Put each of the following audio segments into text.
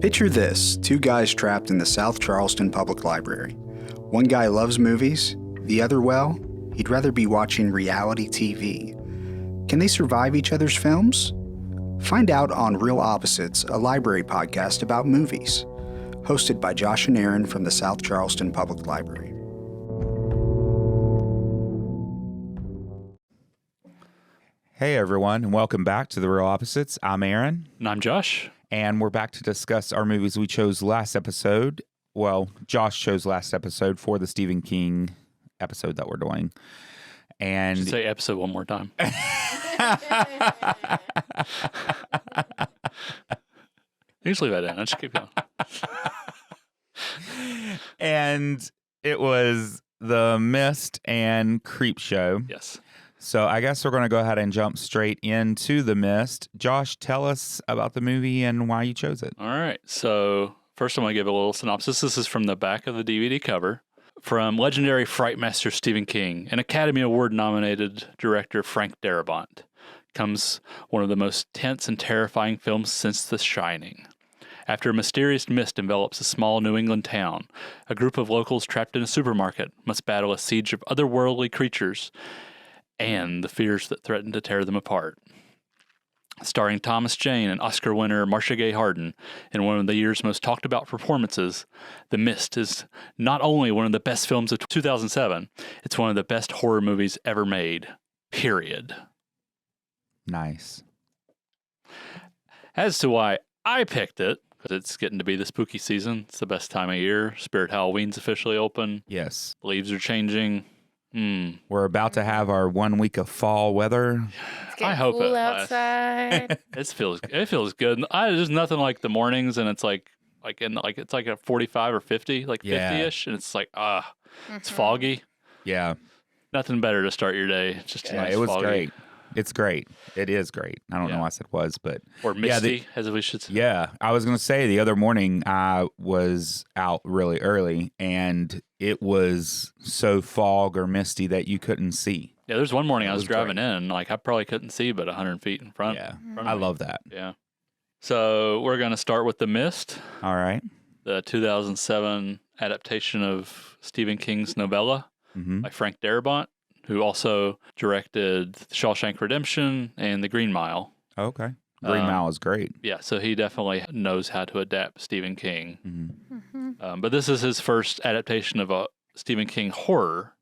Picture this, two guys trapped in the South Charleston Public Library. One guy loves movies, the other, well, he'd rather be watching reality TV. Can they survive each other's films? Find out on Real Opposites, a library podcast about movies, hosted by Josh and Aaron from the South Charleston Public Library. Hey everyone, and welcome back to the Real Opposites. I'm Aaron. And I'm Josh. And we're back to discuss our movies we chose last episode. Well, Josh chose last episode for the Stephen King episode that we're doing. And Should say episode one more time. Usually by then, I just keep going. And it was the Mist and Creepshow. Yes. So I guess we're going to go ahead and jump straight into The Mist. Josh, tell us about the movie and why you chose it. All right. So first I'm going to give a little synopsis. This is from the back of the DVD cover. From legendary fright master Stephen King and Academy Award-nominated director Frank Darabont comes one of the most tense and terrifying films since The Shining. After a mysterious mist envelops a small New England town, a group of locals trapped in a supermarket must battle a siege of otherworldly creatures and the fears that threaten to tear them apart. Starring Thomas Jane and Oscar winner Marcia Gay Harden in one of the year's most talked about performances, The Mist is not only one of the best films of 2007, it's one of the best horror movies ever made. Period. Nice. As to why I picked it, because it's getting to be the spooky season. It's the best time of year. Spirit Halloween's officially open. Yes. Leaves are changing. We're about to have our 1 week of fall weather. I hope cool it outside. it feels good. There's nothing like the mornings, and it's it's like a 45 or 50, like 50-ish, and it's like it's foggy. Yeah. Nothing better to start your day. It's just nice it was foggy. great. It's great. It is great. I don't know why I said was, but or misty, as we should say. Yeah, I was going to say the other morning I was out really early, and it was so fog or misty that you couldn't see. Yeah, there's one morning I was driving in, like I probably couldn't see but 100 feet in front. Yeah, of I me. love that. Yeah. So we're going to start with The Mist. All right. The 2007 adaptation of Stephen King's novella by Frank Darabont, who also directed Shawshank Redemption and The Green Mile. Okay. Green Mile is great. Yeah, so he definitely knows how to adapt Stephen King. But this is his first adaptation of a Stephen King horror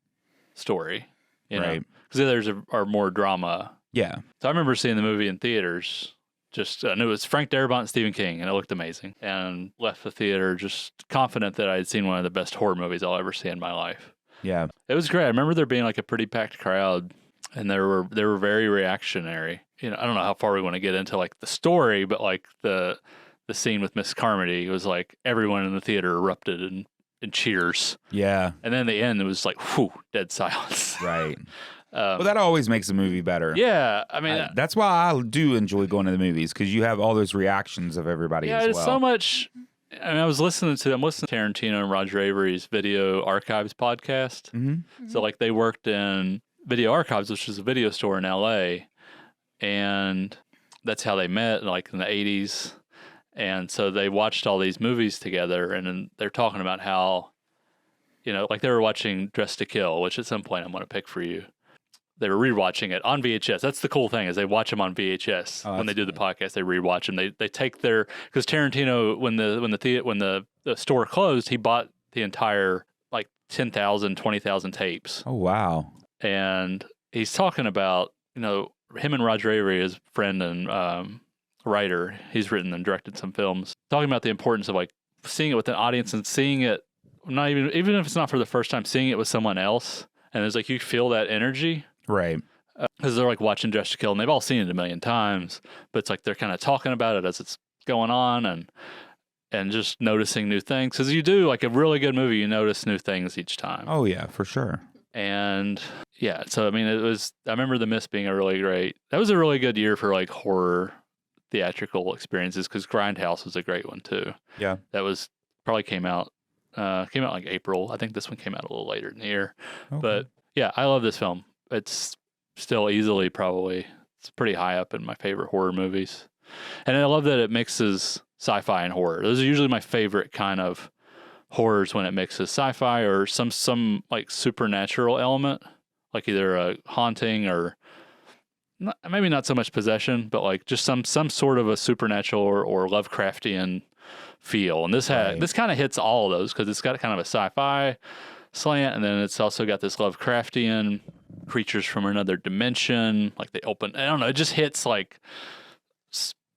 story. Right. Because the others are more drama. Yeah. So I remember seeing the movie in theaters. I knew it was Frank Darabont and Stephen King, and it looked amazing. And left the theater just confident that I had seen one of the best horror movies I'll ever see in my life. Yeah. It was great. I remember there being like a pretty packed crowd, and they were very reactionary. I don't know how far we want to get into like the story, but like the scene with Miss Carmody was like everyone in the theater erupted in cheers. Yeah. And then in the end, it was like, whew, dead silence. Right. Well, that always makes a movie better. Yeah. I mean, that's why I do enjoy going to the movies, because you have all those reactions of everybody as well. Yeah, it's so much. I mean, I'm listening to Tarantino and Roger Avery's Video Archives podcast. So like they worked in Video Archives, which is a video store in LA, and that's how they met, like in the 80s. And so they watched all these movies together, and then they're talking about how, like they were watching Dressed to Kill, which at some point I'm going to pick for you. They were rewatching it on VHS. That's the cool thing, is they watch them on VHS. When they do the podcast, they rewatch them. They take because Tarantino, when the store closed, he bought the entire like 10,000, 20,000 tapes. Oh wow! And he's talking about him and Roger Avery, his friend and writer. He's written and directed some films. Talking about the importance of like seeing it with an audience and seeing it not even if it's not for the first time, seeing it with someone else, and it's like you feel that energy. Right. Because they're like watching Dressed to Kill, and they've all seen it a million times, but it's like they're kind of talking about it as it's going on and just noticing new things. Because you do, like a really good movie, you notice new things each time. Oh, yeah, for sure. And yeah, so I mean, I remember The Mist being that was a really good year for like horror theatrical experiences, because Grindhouse was a great one too. Yeah. That was probably came out like April. I think this one came out a little later in the year. Okay. But yeah, I love this film. It's still easily it's pretty high up in my favorite horror movies. And I love that it mixes sci-fi and horror. Those are usually my favorite kind of horrors, when it mixes sci-fi or some like supernatural element, like either a haunting or maybe not so much possession, but like just some sort of a supernatural or Lovecraftian feel. And this kind of hits all of those, because it's got kind of a sci-fi slant, and then it's also got this Lovecraftian creatures from another dimension. Like I don't know, it just hits like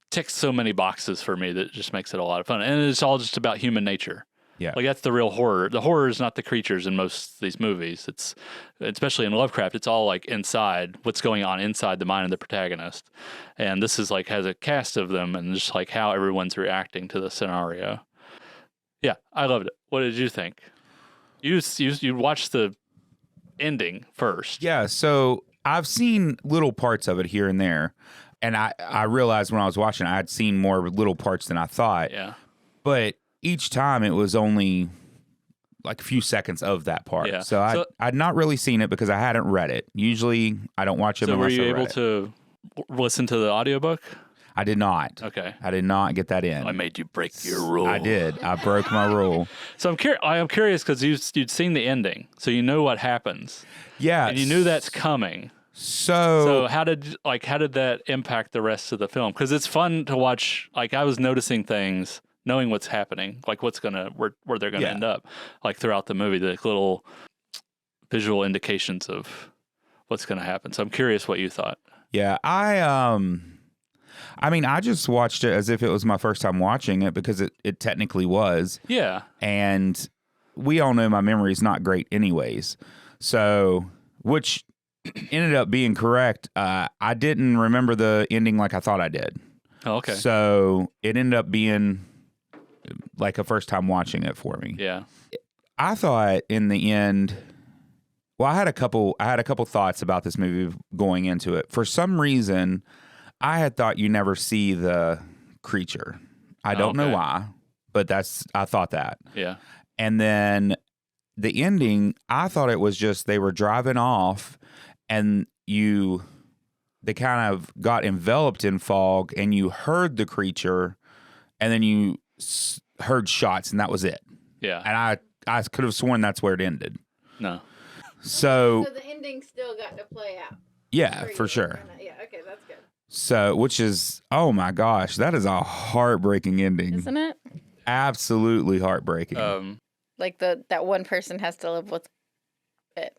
ticks so many boxes for me that it just makes it a lot of fun. And it's all just about human nature. Yeah. Like that's the real horror. The horror is not the creatures in most of these movies. It's, especially in Lovecraft, it's all like inside, what's going on inside the mind of the protagonist. And this is like has a cast of them and just like how everyone's reacting to the scenario. Yeah, I loved it. What did you think? You watched the ending first. Yeah, so I've seen little parts of it here and there. And I realized when I was watching, I had seen more little parts than I thought. Yeah. But each time it was only like a few seconds of that part. Yeah. So I'd not really seen it because I hadn't read it. Usually I don't watch it unless I read it. So were you able to listen to the audiobook? I did not. Okay. I did not get that in. I made you break your rule. I did. I broke my rule. So I'm curious because you'd seen the ending, so you know what happens. Yeah. And you knew that's coming. So how did that impact the rest of the film? Because it's fun to watch. Like I was noticing things, knowing what's happening, like where they're gonna end up, like throughout the movie, the little visual indications of what's gonna happen. So I'm curious what you thought. Yeah, I mean, I just watched it as if it was my first time watching it because it technically was. Yeah. And we all know my memory is not great anyways. So, which ended up being correct. I didn't remember the ending like I thought I did. Oh, okay. So it ended up being like a first time watching it for me. Yeah. I thought in the end, well, I had a couple thoughts about this movie going into it. For some reason, I had thought you never see the creature. I don't know why, but I thought that. Yeah. And then the ending, I thought it was just they were driving off and they kind of got enveloped in fog and you heard the creature and then you heard shots and that was it. Yeah. And I could have sworn that's where it ended. No. So the ending still got to play out. Yeah, for sure. Yeah, okay, that's good. So, which is, oh my gosh, that is a heartbreaking ending. Isn't it? Absolutely heartbreaking. Like that one person has to live with it.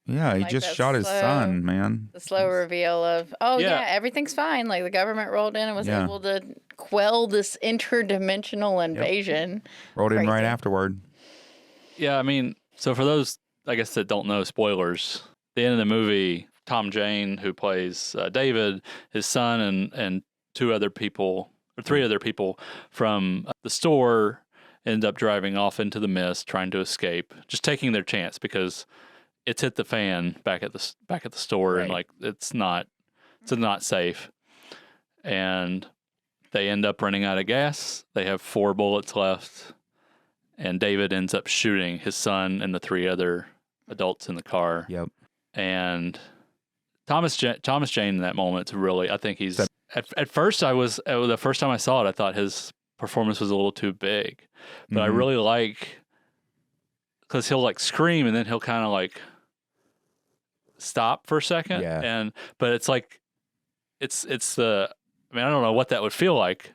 Yeah, he like just that shot his slow- son, man. The slow reveal of, everything's fine. Like the government rolled in and was able to quell this interdimensional invasion. Rolled in Crazy. right afterward. Yeah, I mean, so for those, I guess, that don't know, spoilers, the end of the movie, Tom Jane, who plays David, his son, and three other people from the store end up driving off into the mist, trying to escape, just taking their chance because it's hit the fan back at the store, and like it's not safe, and they end up running out of gas. They have 4 bullets left, and David ends up shooting his son and the 3 other adults in the car. Yep. And Thomas Jane in that moment, really, I think he's at first the first time I saw it, I thought his performance was a little too big, but I really like, because he'll like scream and then he'll kind of like stop for a second, but it's like it's the, I mean, I don't know what that would feel like,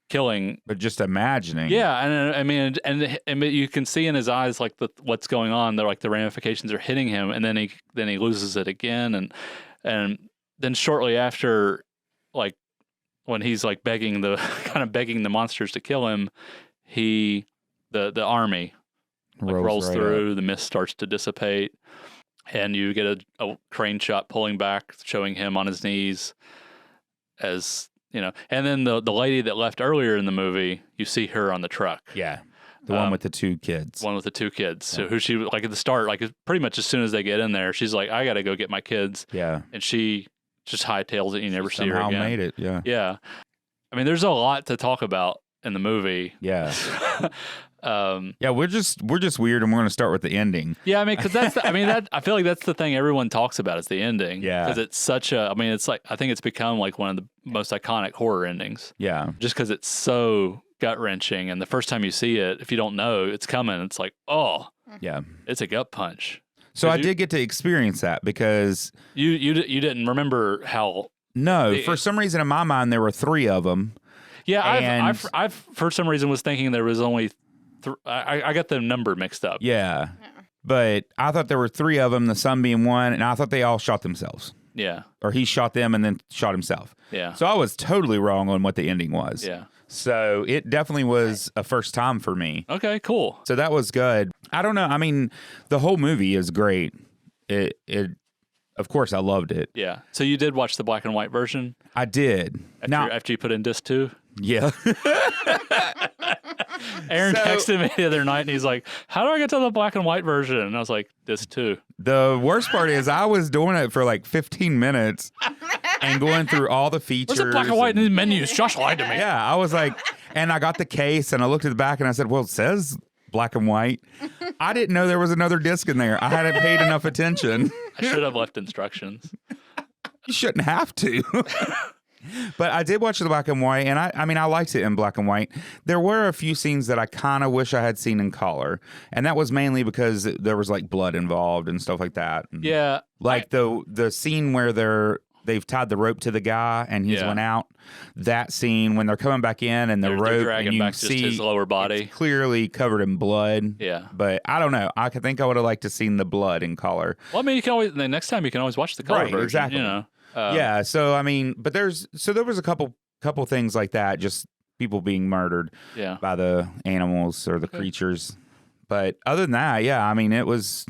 killing, but just imagining. Yeah, and I mean, and you can see in his eyes like what's going on. They're like the ramifications are hitting him, and then he loses it again, and then shortly after, like when he's like begging the monsters to kill him, the army rolls through. The mist starts to dissipate, and you get a crane shot pulling back, showing him on his knees, as you know, and then the lady that left earlier in the movie, you see her on the truck. Yeah. The one with the 2 kids. One with the 2 kids. So who she, like at the start, like pretty much as soon as they get in there, she's like, I got to go get my kids. Yeah. And she just hightails it. You never see her again. Somehow made it. Yeah. Yeah. I mean, there's a lot to talk about in the movie. Yeah. Yeah, we're just weird, and we're going to start with the ending. Yeah, I mean, because I feel like that's the thing everyone talks about is the ending. Yeah, because it's such a. I mean, it's like I think it's become like one of the most iconic horror endings. Yeah, just because it's so gut wrenching, and the first time you see it, if you don't know it's coming, it's like, oh, yeah, it's a gut punch. So I did get to experience that because you didn't remember how. No, for some reason in my mind there were 3 of them. Yeah, I've for some reason was thinking there was only. I got the number mixed up. Yeah, but I thought there were 3 of them. The son being one, and I thought they all shot themselves. Yeah, or he shot them and then shot himself. Yeah. So I was totally wrong on what the ending was. Yeah. So it definitely was a first time for me. Okay, cool. So that was good. I don't know. I mean, the whole movie is great. It of course I loved it. Yeah. So you did watch the black and white version? I did. After you put in disc 2? Yeah. Aaron texted me the other night and he's like, how do I get to the black and white version? And I was like, disc 2. The worst part is I was doing it for like 15 minutes and going through all the features. Where's the black and white in the menus? Josh lied to me. Yeah, I was like, and I got the case and I looked at the back and I said, well, it says black and white. I didn't know there was another disc in there. I hadn't paid enough attention. I should have left instructions. You shouldn't have to. But I did watch the black and white, and I mean, I liked it in black and white. There were a few scenes that I kind of wish I had seen in color, and that was mainly because there was like blood involved and stuff like that. And yeah, like the scene where they've tied the rope to the guy and he's went out. That scene when they're coming back in and the rope and you back see just his lower body clearly covered in blood. Yeah, but I don't know. I think I would have liked to seen the blood in color. Well, I mean, you can always the next time you can always watch the color version. Exactly. You know. Yeah, so I mean, but there was a couple things like that, just people being murdered by the animals or the creatures. But other than that, yeah, I mean, it was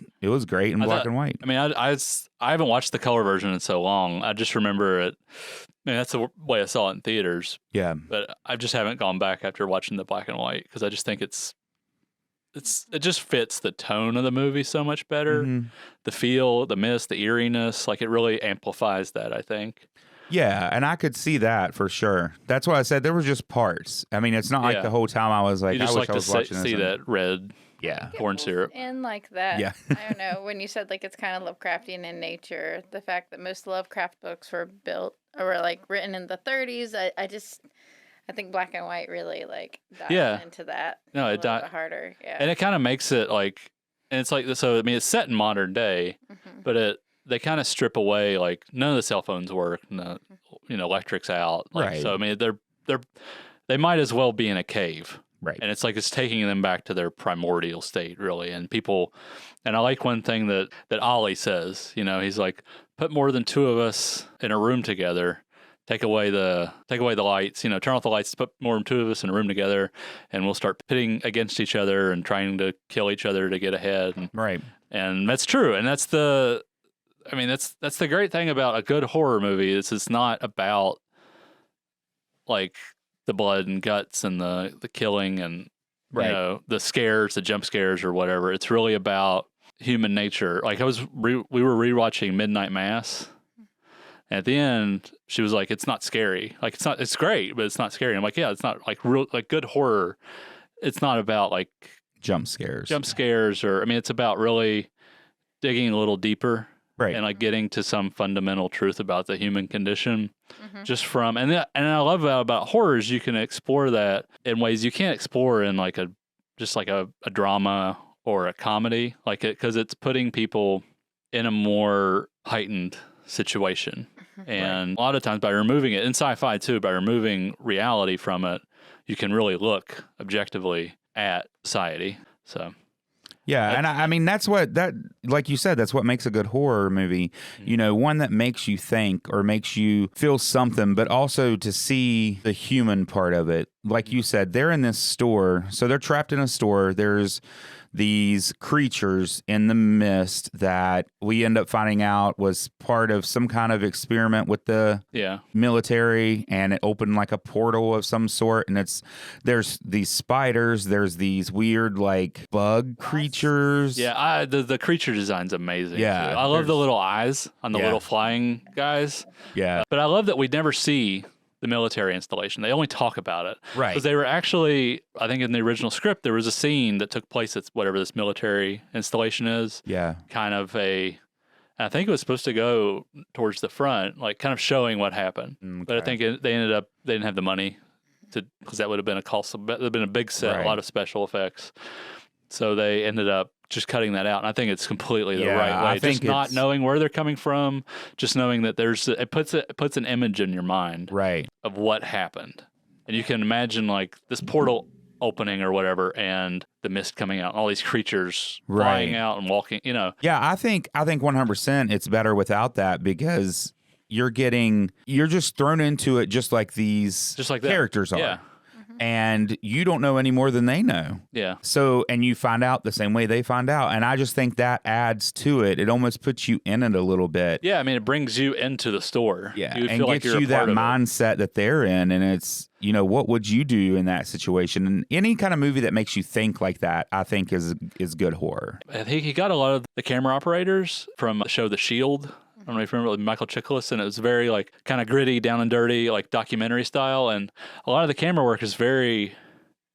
great in black and white. I mean, I haven't watched the color version in so long. I just remember it. I mean, that's the way I saw it in theaters. Yeah, but I just haven't gone back after watching the black and white because I just think it just fits the tone of the movie so much better. Mm-hmm. The feel, the mist, the eeriness, like it really amplifies that, I think. Yeah, and I could see that for sure. That's why I said there were just parts. I mean, it's not like the whole time I was like, you just I wish like I was watching see this. that red corn syrup. And like that. Yeah. I don't know, when you said like it's kind of Lovecraftian in nature, the fact that most Lovecraft books were like written in the 30s, I think black and white really like dives into that. No, it dives harder. Yeah, and it kind of makes it like, and it's like so. I mean, it's set in modern day, but they kind of strip away like none of the cell phones work. No, electric's out. Like, right. So I mean, they might as well be in a cave. Right. And it's like it's taking them back to their primordial state, really. And I like one thing that Ollie says. He's like, put more than 2 of us in a room together. Take away the lights, turn off the lights, put more than 2 of us in a room together, and we'll start pitting against each other and trying to kill each other to get ahead. And that's true. And that's the great thing about a good horror movie. It's not about like the blood and guts and the killing and the scares, the jump scares or whatever. It's really about human nature. Like we were rewatching Midnight Mass. And at the end, she was like, "It's not scary. Like it's great, but it's not scary." And I'm like, "Yeah, it's not like real like good horror. It's not about like jump scares, or it's about really digging a little deeper, right? And like getting to some fundamental truth about the human condition, just from and I love about horrors you can explore that in ways you can't explore in like a drama or a comedy, like it because it's putting people in a more heightened situation. And a lot of times by removing it, in sci-fi too, by removing reality from it, you can really look objectively at society. So, yeah, and I mean that's like you said, that's what makes a good horror movie. One that makes you think or makes you feel something, but also to see the human part of it. Like you said, they're in this store, so they're trapped in a store. There's these creatures in the mist that we end up finding out was part of some kind of experiment with the military, and it opened like a portal of some sort, and there's these spiders, there's these weird like bug creatures. Yeah, the creature design's amazing. Yeah, too. I love the little eyes on the little flying guys. Yeah. But I love that we never see the military installation. They only talk about it. Right. Because they were actually, I think in the original script, there was a scene that took place at whatever this military installation is. Yeah. Kind of I think it was supposed to go towards the front, like kind of showing what happened. Okay. But I think they ended up, they didn't have the money because that would have been a cost. That would have been a big set, Right. a lot of special effects. So they ended up just cutting that out. And I think it's completely the right way. I think just not knowing where they're coming from, just knowing that it puts an image in your mind Right. of what happened. And you can imagine like this portal opening or whatever and the mist coming out, all these creatures flying out and walking, Yeah, I think 100% it's better without that because you're just thrown into it just like these characters are. Yeah. And you don't know any more than they know. Yeah. So, and you find out the same way they find out. And I just think that adds to it. It almost puts you in it a little bit. Yeah, I mean, it brings you into the store. Yeah, You and feel like gets you're you a part that of mindset that they're in. And it's, what would you do in that situation? And any kind of movie that makes you think like that, I think is good horror. I think he got a lot of the camera operators from the show The Shield. I don't know if you remember, like Michael Chiklis, and it was very like kind of gritty, down and dirty, like documentary style. And a lot of the camera work is very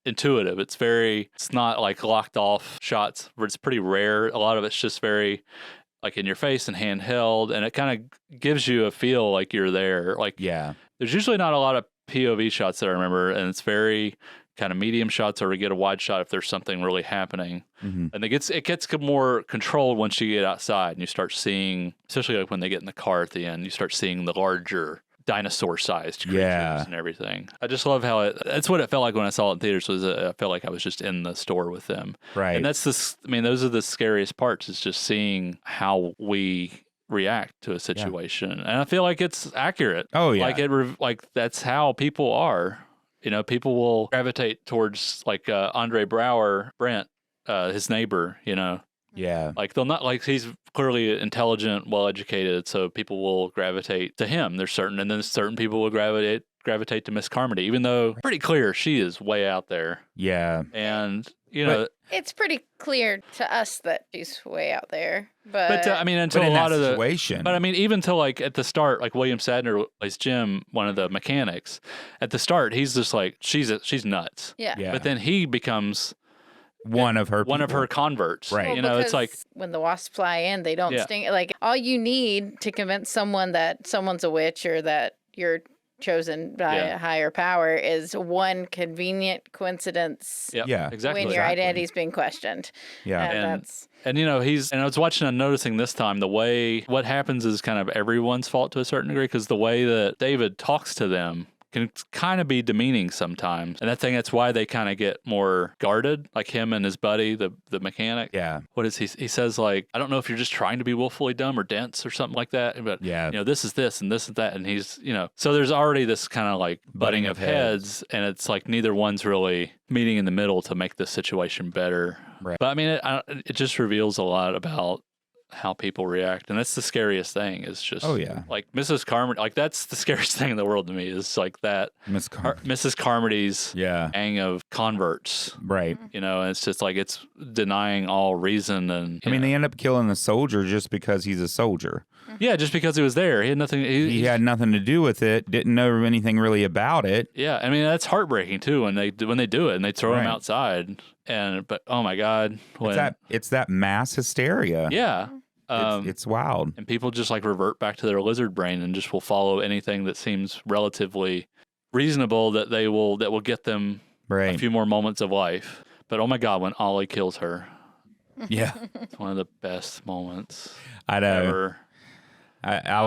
intuitive. It's not like locked off shots where it's pretty rare. A lot of it's just very like in your face and handheld, and it kind of gives you a feel like you're there. Like, Yeah. there's usually not a lot of POV shots that I remember, and it's very kind of medium shots, or we get a wide shot if there's something really happening. Mm-hmm. And it gets more controlled once you get outside and you start seeing, especially like when they get in the car at the end, you start seeing the larger dinosaur-sized creatures and everything. I just love how that's what it felt like when I saw it in theaters. I felt like I was just in the store with them. Right. And those are the scariest parts, is just seeing how we react to a situation. And I feel like it's accurate. Oh, yeah. Like that's how people are. People will gravitate towards like Andre Brower, Brent, his neighbor, Yeah. like they'll not, like he's clearly intelligent, well educated, so people will gravitate to him. And then certain people will gravitate to Miss Carmody, even though pretty clear she is way out there. Yeah. And it's pretty clear to us that she's way out there. But I mean, until But in a lot that of the situation. But I mean, even till like at the start, like William Sadler plays Jim, one of the mechanics. At the start, he's just like she's nuts. yeah. Yeah. But then he becomes one of her converts. Right. Well, It's like when the wasps fly in, they don't sting. Like all you need to convince someone that someone's a witch or that you're chosen by a higher power is one convenient coincidence. Yeah, exactly. When your identity's being questioned. Yeah. And I was watching and noticing this time what happens is kind of everyone's fault to a certain degree, because the way that David talks to them can kind of be demeaning sometimes. And I think that's why they kind of get more guarded, like him and his buddy, the mechanic. Yeah. What is he says, like, I don't know if you're just trying to be willfully dumb or dense or something like that, but this is this and this is that. And he's, so there's already this kind of like butting of heads, and it's like neither one's really meeting in the middle to make the situation better. Right. But I mean, it just reveals a lot about how people react, and that's the scariest thing. Is just like Mrs. Carmody, like that's the scariest thing in the world to me, is like that Mrs. Carmody's gang of converts, right? And it's just like it's denying all reason, and I mean they end up killing the soldier just because he's a soldier. Yeah, just because he was there, he had nothing. He had nothing to do with it. Didn't know anything really about it. Yeah, I mean that's heartbreaking too when they do it and they throw him outside. But oh my God, it's that mass hysteria. Yeah. It's wild. And people just like revert back to their lizard brain and just will follow anything that seems relatively reasonable that will get them a few more moments of life. But oh my God, when Ollie kills her. Yeah. It's one of the best moments I know. ever. I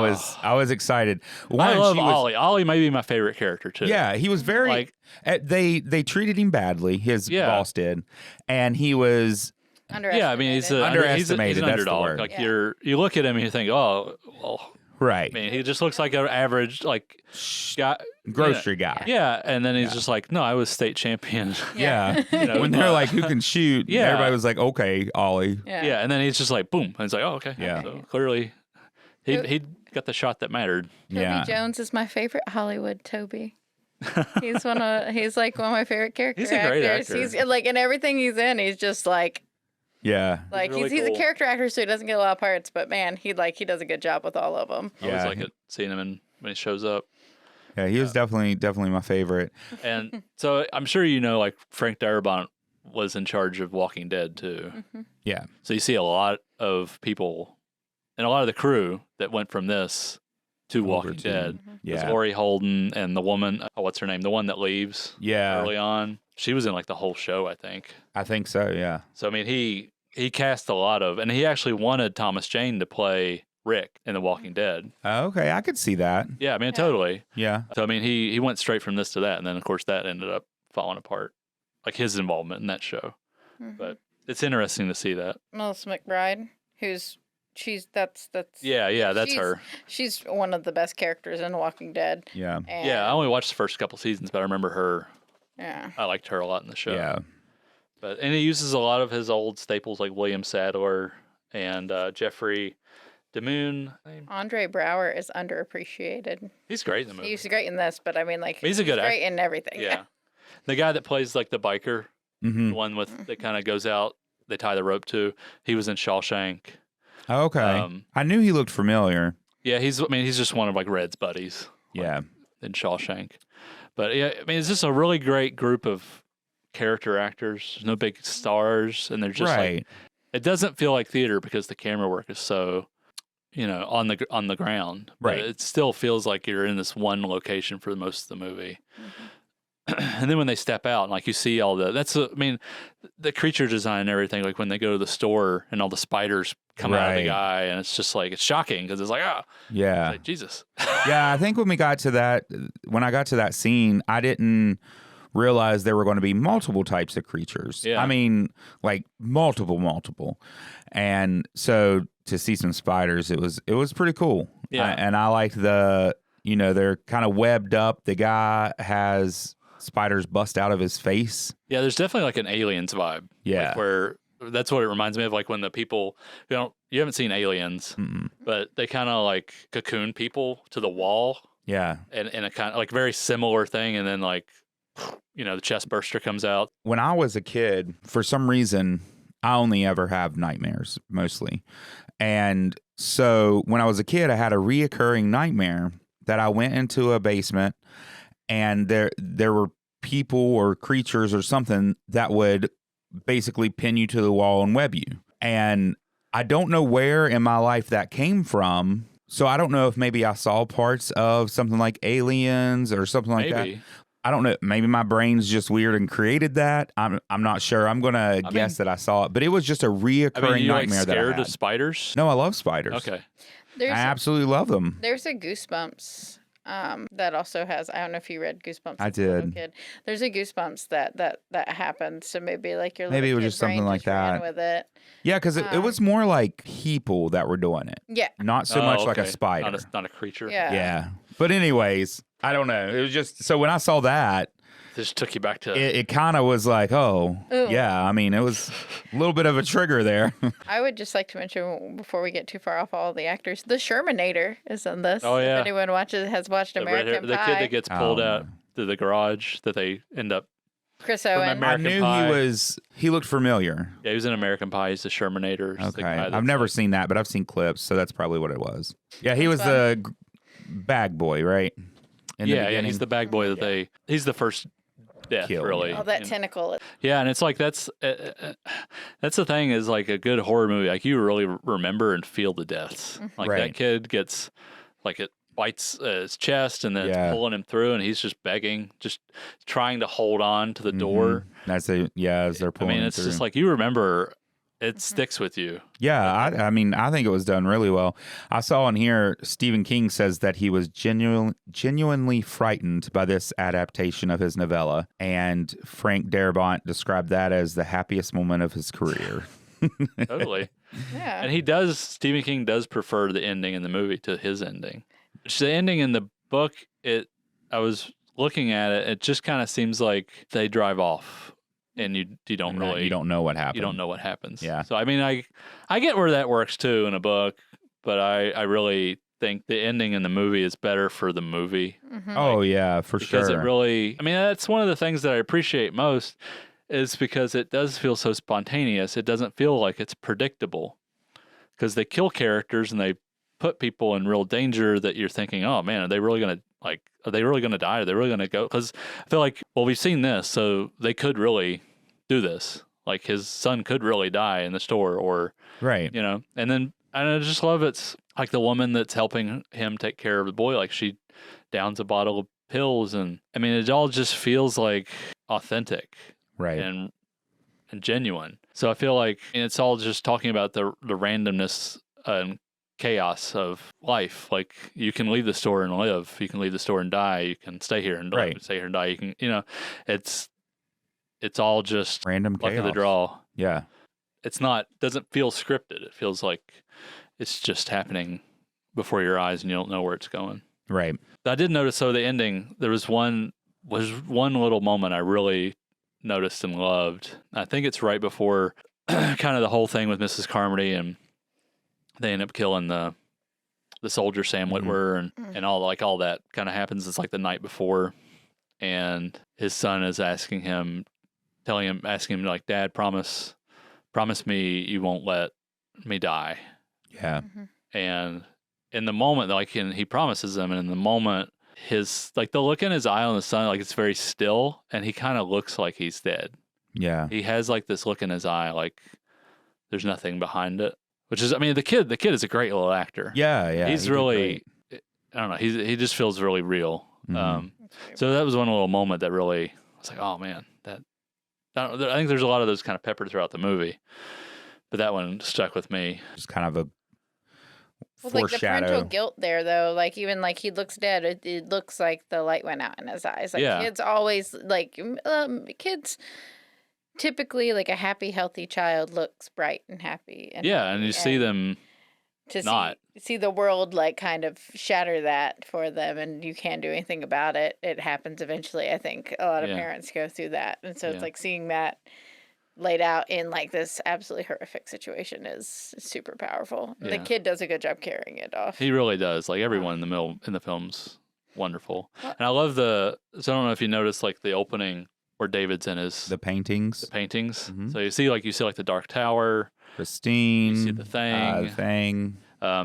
was excited. I love Ollie. Ollie may be my favorite character too. Yeah, he was very like they treated him badly. His boss did, and he was underestimated. Yeah, I mean he's underestimated. He's an that's underdog. the word. Like you look at him and you think, oh, well, right. I mean, he just looks like an average like guy, grocery guy. Yeah, and then he's just like, no, I was state champion. Yeah. When they're like, who can shoot? Everybody was like, okay, Ollie. Yeah, and then he's just like, boom, and it's like, oh, okay. Yeah. So clearly. He got the shot that mattered. Toby Jones is my favorite Hollywood Toby. He's like one of my favorite characters. He's a great actor. He's like in everything he's in, he's just like like he's a character actor, so he doesn't get a lot of parts. But man, he does a good job with all of them. I always like seeing him when he shows up. Yeah, he was definitely my favorite. And so I'm sure you know, like Frank Darabont was in charge of Walking Dead too. Yeah. So you see a lot of people and a lot of the crew that went from this to Over Walking to- Dead. There's Yeah. Laurie Holden and the woman, what's her name? The one that leaves Yeah. early on. She was in like the whole show, I think. I think so, yeah. So, I mean, he cast a lot of, and he actually wanted Thomas Jane to play Rick in The Walking Dead. Okay, I could see that. Yeah, I mean, totally. Yeah. So, I mean, he went straight from this to that. And then, of course, that ended up falling apart. Like his involvement in that show. But it's interesting to see that. Melissa McBride, that's Yeah, that's her. She's one of the best characters in Walking Dead. Yeah. And, Yeah, I only watched the first couple seasons, but I remember her. yeah. I liked her a lot in the show. Yeah. And he uses a lot of his old staples like William Sadler and Jeffrey DeMoon. Andre Brower is underappreciated. He's great in the movie. He's great in this, but I mean, like, He's a good great in everything. Yeah. The guy that plays like the biker, Mm-hmm. the one with that kind of goes out, they tie the rope to. He was in Shawshank. Okay. I knew he looked familiar. Yeah, he's just one of like Red's buddies. Yeah. In Shawshank. But yeah, I mean, it's just a really great group of character actors. There's no big stars, and they're just Right. like, it doesn't feel like theater because the camera work is so, on the ground. But Right. it still feels like you're in this one location for most of the movie. And then when they step out and like you see all the creature design and everything, like when they go to the store and all the spiders come out of the Right. guy, and it's just like, it's shocking because it's like, Yeah. like, Jesus. Yeah, I think when I got to that scene, I didn't realize there were going to be multiple types of creatures. Yeah. I mean, like multiple. And so to see some spiders, it was pretty cool. Yeah. And I liked they're kind of webbed up. The guy has spiders bust out of his face. Yeah, there's definitely like an Aliens vibe. Yeah. Like where that's what it reminds me of, like when the people you haven't seen Aliens, but they kind of like cocoon people to the wall, Yeah. and in a kind of like very similar thing, and then like the chest burster comes out. When I was a kid, for some reason, I only ever have nightmares mostly. And so when I was a kid, I had a reoccurring nightmare that I went into a basement and there were people or creatures or something that would basically pin you to the wall and web you. And I don't know where in my life that came from. So I don't know if maybe I saw parts of something like Aliens or something like that. I don't know. Maybe my brain's just weird and created that. I'm not sure. I'm gonna guess that I saw it, but it was just a reoccurring you nightmare like that I scared had. of spiders? No, I love spiders. Okay. I absolutely love them. There's a Goosebumps that also has. I don't know if you read Goosebumps. I as a little did. kid. There's a Goosebumps that happened. So maybe like your Maybe little it was kid just something brain like just ran that. with it. Yeah, because it was more like people that were doing it, Yeah. not so much like a Okay. spider. Not a creature. Yeah. Yeah. But anyways, I don't know. It was just so when I saw that, This took you back to. it kind of was like, oh, Ooh. yeah. I mean, it was a little bit of a trigger there. I would just like to mention before we get too far off all the actors, the Shermanator is in this. Oh, yeah. If anyone has watched the American the Pie. kid that gets pulled Oh, out no. to the garage that they end up. Chris Owen. American I knew Pie. he looked familiar. Yeah, he was in American Pie. He's the Shermanator. He's the Okay. guy I've that's never like- seen that, but I've seen clips, so that's probably what it was. Yeah, he was That's the bag boy, right? In the Yeah, beginning? he's the bag boy that he's the first death, Kill, really. Oh, that And- tentacle. Yeah, and it's like that's the thing is like a good horror movie. Like you really remember and feel the deaths. Like Right. that kid gets like it bites his chest and then Yeah. it's pulling him through, and he's just begging, just trying to hold on to the door. As they're I pulling mean, it it's through. just like you remember. It sticks with you. Yeah, I mean, I think it was done really well. I saw in here Stephen King says that he was genuinely frightened by this adaptation of his novella, and Frank Darabont described that as the happiest moment of his career. Totally. Yeah. And Stephen King does prefer the ending in the movie to his ending. Which the ending in the book, I was looking at it, it just kind of seems like they drive off and you don't really You don't know what happened. you don't know what happens. Yeah. So I mean I get where that works too in a book, but I really think the ending in the movie is better for the movie. Oh yeah, for Because sure. it really that's one of the things that I appreciate most is because it does feel so spontaneous. It doesn't feel like it's predictable. Because they kill characters and they put people in real danger that you're thinking, oh man, are they really going to Like, are they really going to die? Are they really going to go? Because I feel like, well, we've seen this, so they could really do this. Like, his son could really die in the store, or, Right. you know. And I just love it's like the woman that's helping him take care of the boy. Like, she downs a bottle of pills, and I mean, it all just feels like authentic, Right. and genuine. So I feel like it's all just talking about the randomness and chaos of life. Like, you can leave the store and live, you can leave the store and die, you can stay here and live, Right. stay here and die. You can, you know, it's all just Random luck chaos. of the draw. Yeah. It's not, doesn't feel scripted. It feels like it's just happening before your eyes and you don't know where it's going. Right. I did notice, though, the ending, there was one little moment I really noticed and loved. I think it's right before kind of the whole thing with Mrs. Carmody, and they end up killing the soldier Sam Witwer, and all that kind of happens. It's like the night before, and his son is asking him like, Dad, promise me you won't let me die. Yeah. And in the moment, like, he promises him, and in the moment, his, like, the look in his eye on the son, like, it's very still, and he kind of looks like he's dead. Yeah. He has, like, this look in his eye, like there's nothing behind it. Which is, I mean, the kid is a great little actor. Yeah. Yeah. He's he did really, great. I don't know, he just feels really real. Mhm. So that was one little moment that really, I was like, oh man, I think there's a lot of those kind of peppered throughout the movie, but that one stuck with me. Just kind of a Well, like the foreshadow. parental guilt there, though, like even like he looks dead, it looks like the light went out in his eyes. Like Yeah. kids always like kids typically, like a happy, healthy child looks bright and happy. And Yeah, and you happy, see them to not. see the world like kind of shatter that for them, and you can't do anything about it. It happens eventually. I think a lot of Yeah. parents go through that, and so Yeah. it's like seeing that laid out in like this absolutely horrific situation is super powerful. The Yeah. kid does a good job carrying it off. He really does. Like, everyone in the film's wonderful. And I love so I don't know if you noticed, like, the opening where David's in the paintings. the paintings. Mhm. So you see like the Dark Tower. Christine. You see the Thing. Thing.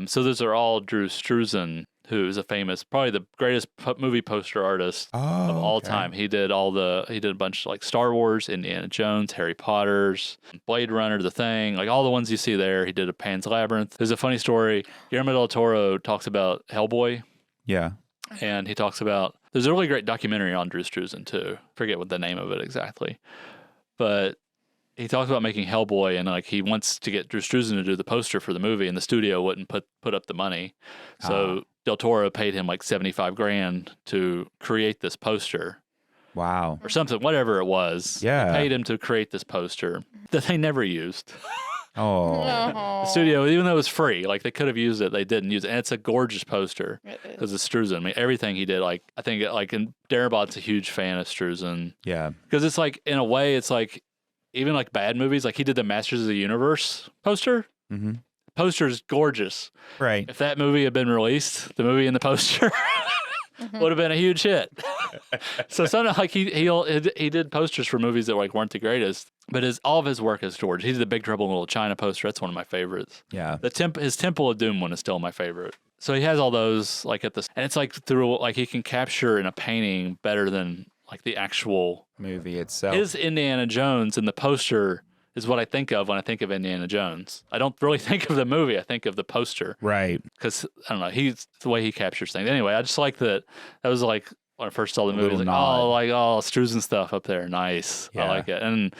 So those are all Drew Struzan, who is probably the greatest movie poster artist Oh, of all okay. time. He did a bunch of, like, Star Wars, Indiana Jones, Harry Potter's, Blade Runner, The Thing, like all the ones you see there. He did a Pan's Labyrinth. There's a funny story. Guillermo del Toro talks about Hellboy, Yeah. and he talks about, there's a really great documentary on Drew Struzan too. Forget what the name of it exactly, but he talks about making Hellboy, and like he wants to get Drew Struzan to do the poster for the movie, and the studio wouldn't put up the money. So Del Toro paid him like $75,000 to create this poster Wow. or something, whatever it was. Yeah. He paid him to create this poster that they never used. Oh. The studio, even though it was free, like they could have used it, they didn't use it. And it's a gorgeous poster because it's Struzan. I mean, everything he did, like, I think, like, and Darabot's a huge fan of Struzan. Yeah. Because it's like, in a way, it's like, even like bad movies, like he did the Masters of the Universe poster. Mm-hmm. Poster's gorgeous. Right. If that movie had been released, the movie and the poster would have been a huge hit. So something like he did posters for movies that like weren't the greatest, but all of his work is gorgeous. He did the Big Trouble in Little China poster. That's one of my favorites. Yeah. His Temple of Doom one is still my favorite. So he has all those like and it's like through, like, he can capture in a painting better than like the actual Movie itself. His Indiana Jones in the poster is what I think of when I think of Indiana Jones. I don't really think of the movie. I think of the poster. Right. Because, I don't know, he's the way he captures things. Anyway, I just like that. That was like, when I first saw the movie, I was like, nod. Struzan stuff up there. Nice. Yeah. I like it. And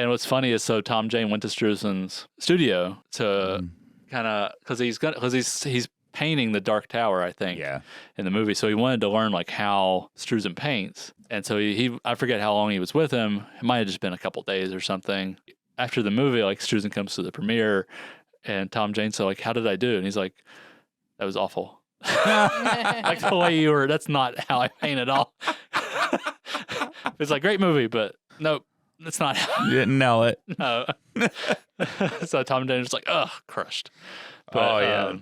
what's funny is, so Tom Jane went to Struzan's studio to kind of, because he's painting the Dark Tower, I think, Yeah. in the movie. So he wanted to learn like how Struzan paints. And so I forget how long he was with him. It might have just been a couple days or something. After the movie, like, Struzan comes to the premiere, and Tom Jane said, like, how did I do? And he's like, that was awful. Like, the way that's not how I paint at all. It's like, great movie, but nope, that's not how. You didn't nail it. No. So Tom Jane was like, ugh, crushed. But,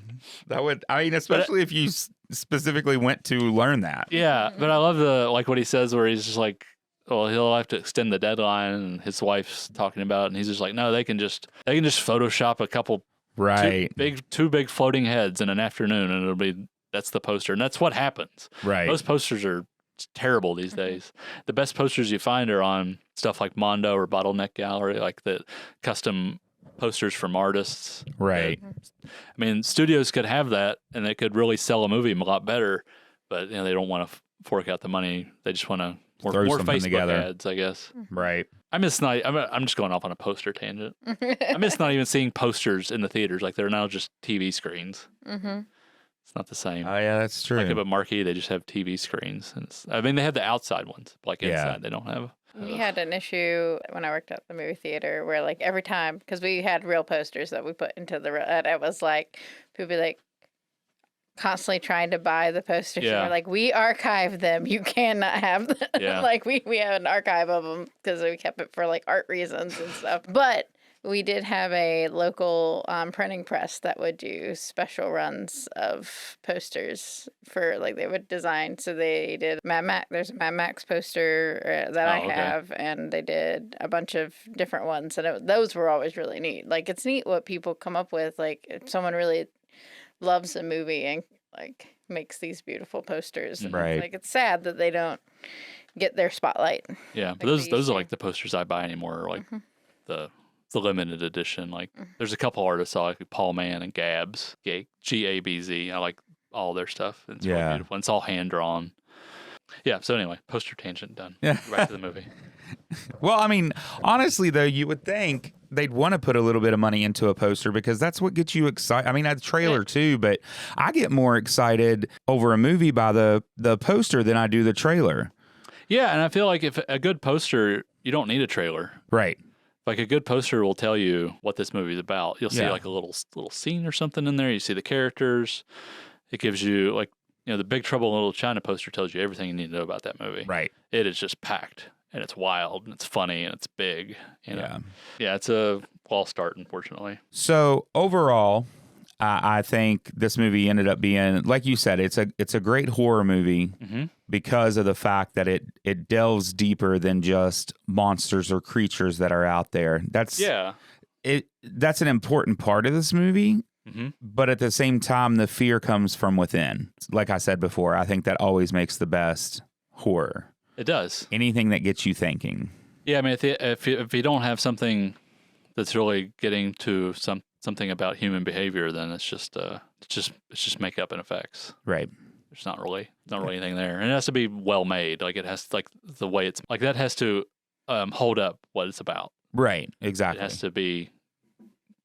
That would, I mean, especially if you specifically went to learn that. yeah, but I love like what he says, where he's just like, well, he'll have to extend the deadline, and his wife's talking about it, and he's just like, no, they can just Photoshop a couple Right. two big floating heads in an afternoon, and that's the poster, and that's what happens. Right. Most posters are terrible these days. The best posters you find are on stuff like Mondo or Bottleneck Gallery, like the custom posters from artists. Right. I mean, studios could have that, and they could really sell a movie a lot better, but they don't want to fork out the money. They just want to Throw more something Facebook together. ads, I guess. Right. I'm just going off on a poster tangent. I miss not even seeing posters in the theaters. Like, they're now just TV screens. Mm-hmm. It's not the same. Oh, yeah, that's true. Like, at a marquee, they just have TV screens. And they have the outside ones. Like, inside, they don't have. We had an issue when I worked at the movie theater where, like, every time, because we had real posters that we put into and it was like, people be like, constantly trying to buy the posters. Yeah. And we're like, we archived them. You cannot have them. Yeah. Like, we have an archive of them because we kept it for, like, art reasons and stuff. But we did have a local printing press that would do special runs of posters for, like, they would design. So they did Mad Max. There's a Mad Max poster that I have, and they did a bunch of different ones. And those were always really neat. Like, it's neat what people come up with. Like, if someone really loves a movie and, like, makes these beautiful posters. And Right. it's sad that they don't get their spotlight. Yeah, but those are like the posters I buy anymore, or like the limited edition. Like, there's a couple artists I like Paul Mann and Gabs, Gabz. I like all their stuff. It's really beautiful. And it's all hand drawn. Yeah. So anyway, poster tangent done. Yeah. Back to the movie. Well, I mean, honestly, though, you would think they'd want to put a little bit of money into a poster because that's what gets you excited. I mean, a trailer too, but I get more excited over a movie by the poster than I do the trailer. Yeah, and I feel like if a good poster, you don't need a trailer. Right. Like, a good poster will tell you what this movie's about. You'll see like a little scene or something in there. You see the characters. It gives you, like, the Big Trouble in Little China poster tells you everything you need to know about that movie. Right. It is just packed, and it's wild, and it's funny, and it's big. Yeah. Yeah, it's a false start, unfortunately. So overall, I think this movie ended up being, like you said, it's a great horror movie because of the fact that it delves deeper than just monsters or creatures that are out there. That's an important part of this movie. But at the same time, the fear comes from within. Like I said before, I think that always makes the best horror. It does. Anything that gets you thinking. Yeah, I mean, if you don't have something that's really getting to something about human behavior, then it's just makeup and effects. Right. There's not really anything there, and it has to be well made. Like, it has, like, the way it's like, that has to hold up what it's about. Right. Exactly. It has to be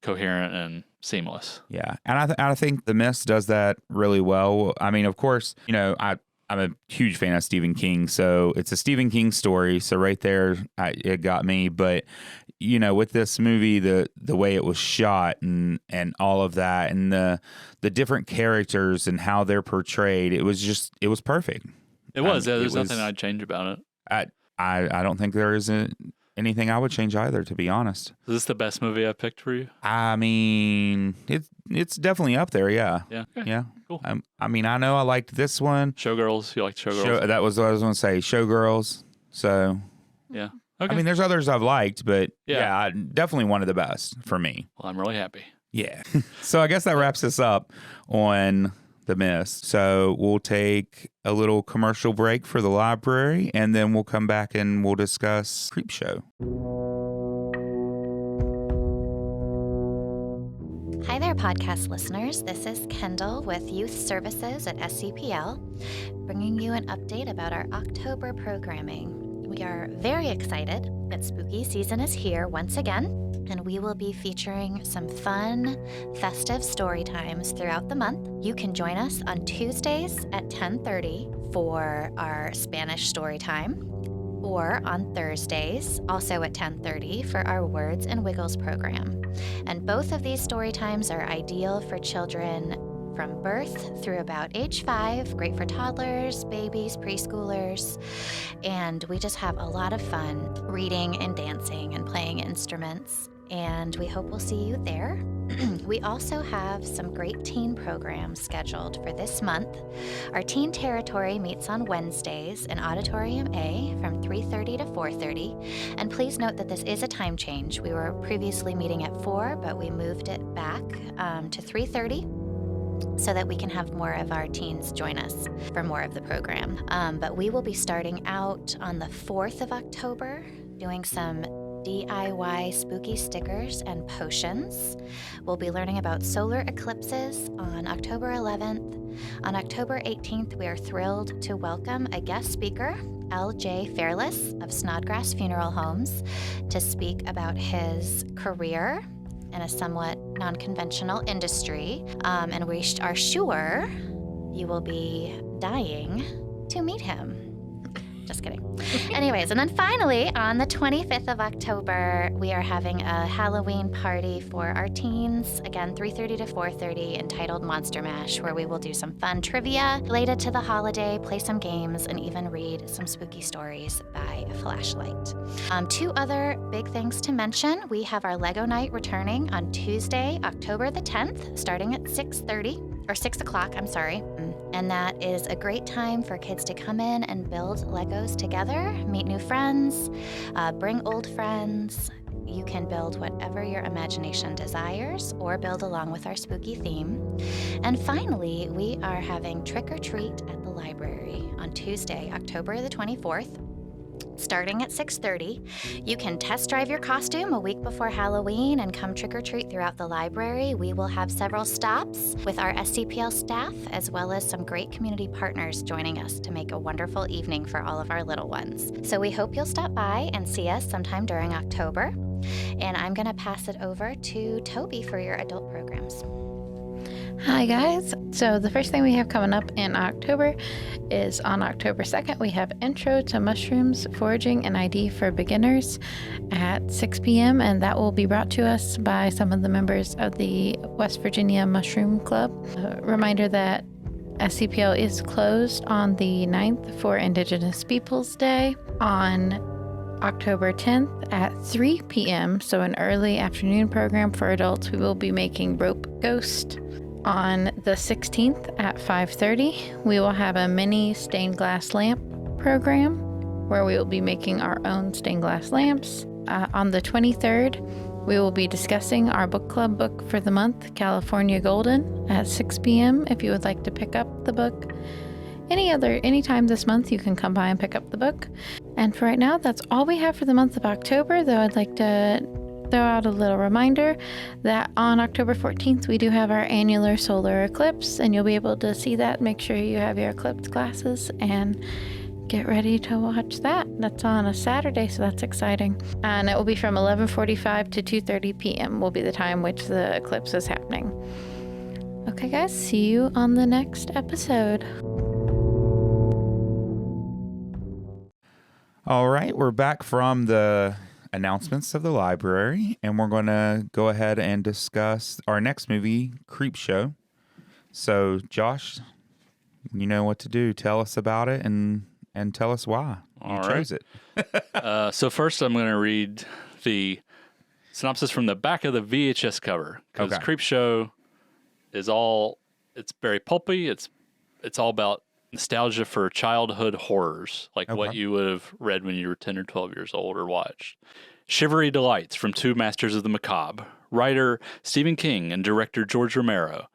coherent and seamless. Yeah, and I think The Mist does that really well. I mean, of course, I'm a huge fan of Stephen King, so it's a Stephen King story. So right there, it got me. But with this movie, the way it was shot and all of that, and the different characters and how they're portrayed, it was perfect. It was. There's nothing I'd change about it. I don't think there isn't anything I would change either, to be honest. Is this the best movie I picked for you? I mean, it's definitely up there. Yeah. Yeah. Okay. Yeah. Cool. I mean, I know I liked this one. Showgirls. You liked Showgirls? That was what I was going to say. Showgirls. So. Yeah. Okay. I mean, there's others I've liked, but yeah, definitely one of the best for me. Well, I'm really happy. Yeah. So I guess that wraps us up on The Mist. So we'll take a little commercial break for the library, and then we'll come back and we'll discuss Creepshow. Hi there, podcast listeners. This is Kendall with Youth Services at SCPL, bringing you an update about our October programming. We are very excited that spooky season is here once again, and we will be featuring some fun, festive story times throughout the month. You can join us on Tuesdays at 10:30 for our Spanish story time, or on Thursdays, also at 10:30 for our Words and Wiggles program. And both of these story times are ideal for children from birth through about age 5, great for toddlers, babies, preschoolers, and we just have a lot of fun reading and dancing and playing instruments, and we hope we'll see you there. We also have some great teen programs scheduled for this month. Our Teen Territory meets on Wednesdays in Auditorium A from 3:30 to 4:30, and please note that this is a time change. We were previously meeting at 4, but we moved it back to 3:30. so that we can have more of our teens join us for more of the program. But we will be starting out on the 4th of October doing some DIY spooky stickers and potions. We'll be learning about solar eclipses on October 11th. On October 18th, we are thrilled to welcome a guest speaker, L.J. Fairless of Snodgrass Funeral Homes, to speak about his career in a somewhat non-conventional industry. And we are sure you will be dying to meet him. Just kidding. Anyways, and then finally, on the 25th of October, we are having a Halloween party for our teens. Again, 3:30 to 4:30, entitled Monster Mash, where we will do some fun trivia related to the holiday, play some games, and even read some spooky stories by a flashlight. 2 other big things to mention. We have our Lego night returning on Tuesday, October the 10th, starting at 6:30. Or 6 o'clock, I'm sorry. And that is a great time for kids to come in and build Legos together, meet new friends, bring old friends. You can build whatever your imagination desires or build along with our spooky theme. And finally, we are having Trick or Treat at the library on Tuesday, October the 24th. Starting at 6:30, you can test drive your costume a week before Halloween and come trick-or-treat throughout the library. We will have several stops with our SCPL staff, as well as some great community partners joining us to make a wonderful evening for all of our little ones. So we hope you'll stop by and see us sometime during October. And I'm going to pass it over to Toby for your adult programs. Hi guys. So the first thing we have coming up in October is on October 2nd, we have Intro to Mushrooms, Foraging and ID for Beginners at 6 p.m. and that will be brought to us by some of the members of the West Virginia Mushroom Club. Reminder that SCPL is closed on the 9th for Indigenous Peoples Day. On October 10th at 3 p.m., so an early afternoon program for adults, we will be making Rope Ghost. On the 16th at 5:30, we will have a mini stained glass lamp program where we will be making our own stained glass lamps. On the 23rd, we will be discussing our book club book for the month, California Golden, at 6 p.m. If you would like to pick up the book. Any time this month, you can come by and pick up the book. And for right now, that's all we have for the month of October, though I'd like to throw out a little reminder that on October 14th, we do have our annular solar eclipse, and you'll be able to see that. Make sure you have your eclipse glasses and get ready to watch that. That's on a Saturday, so that's exciting. And it will be from 11:45 to 2:30 p.m. will be the time which the eclipse is happening. Okay, guys, see you on the next episode. All right, we're back from the announcements of the library, and we're going to go ahead and discuss our next movie, Creepshow. So, Josh, you know what to do. Tell us about it and tell us why you chose it. So first, I'm going to read the synopsis from the back of the VHS cover, because Creepshow is it's very pulpy. It's all about nostalgia for childhood horrors, like what you would have read when you were 10 or 12 years old or watched. Shivery delights from 2 masters of the macabre, writer Stephen King and director George Romero.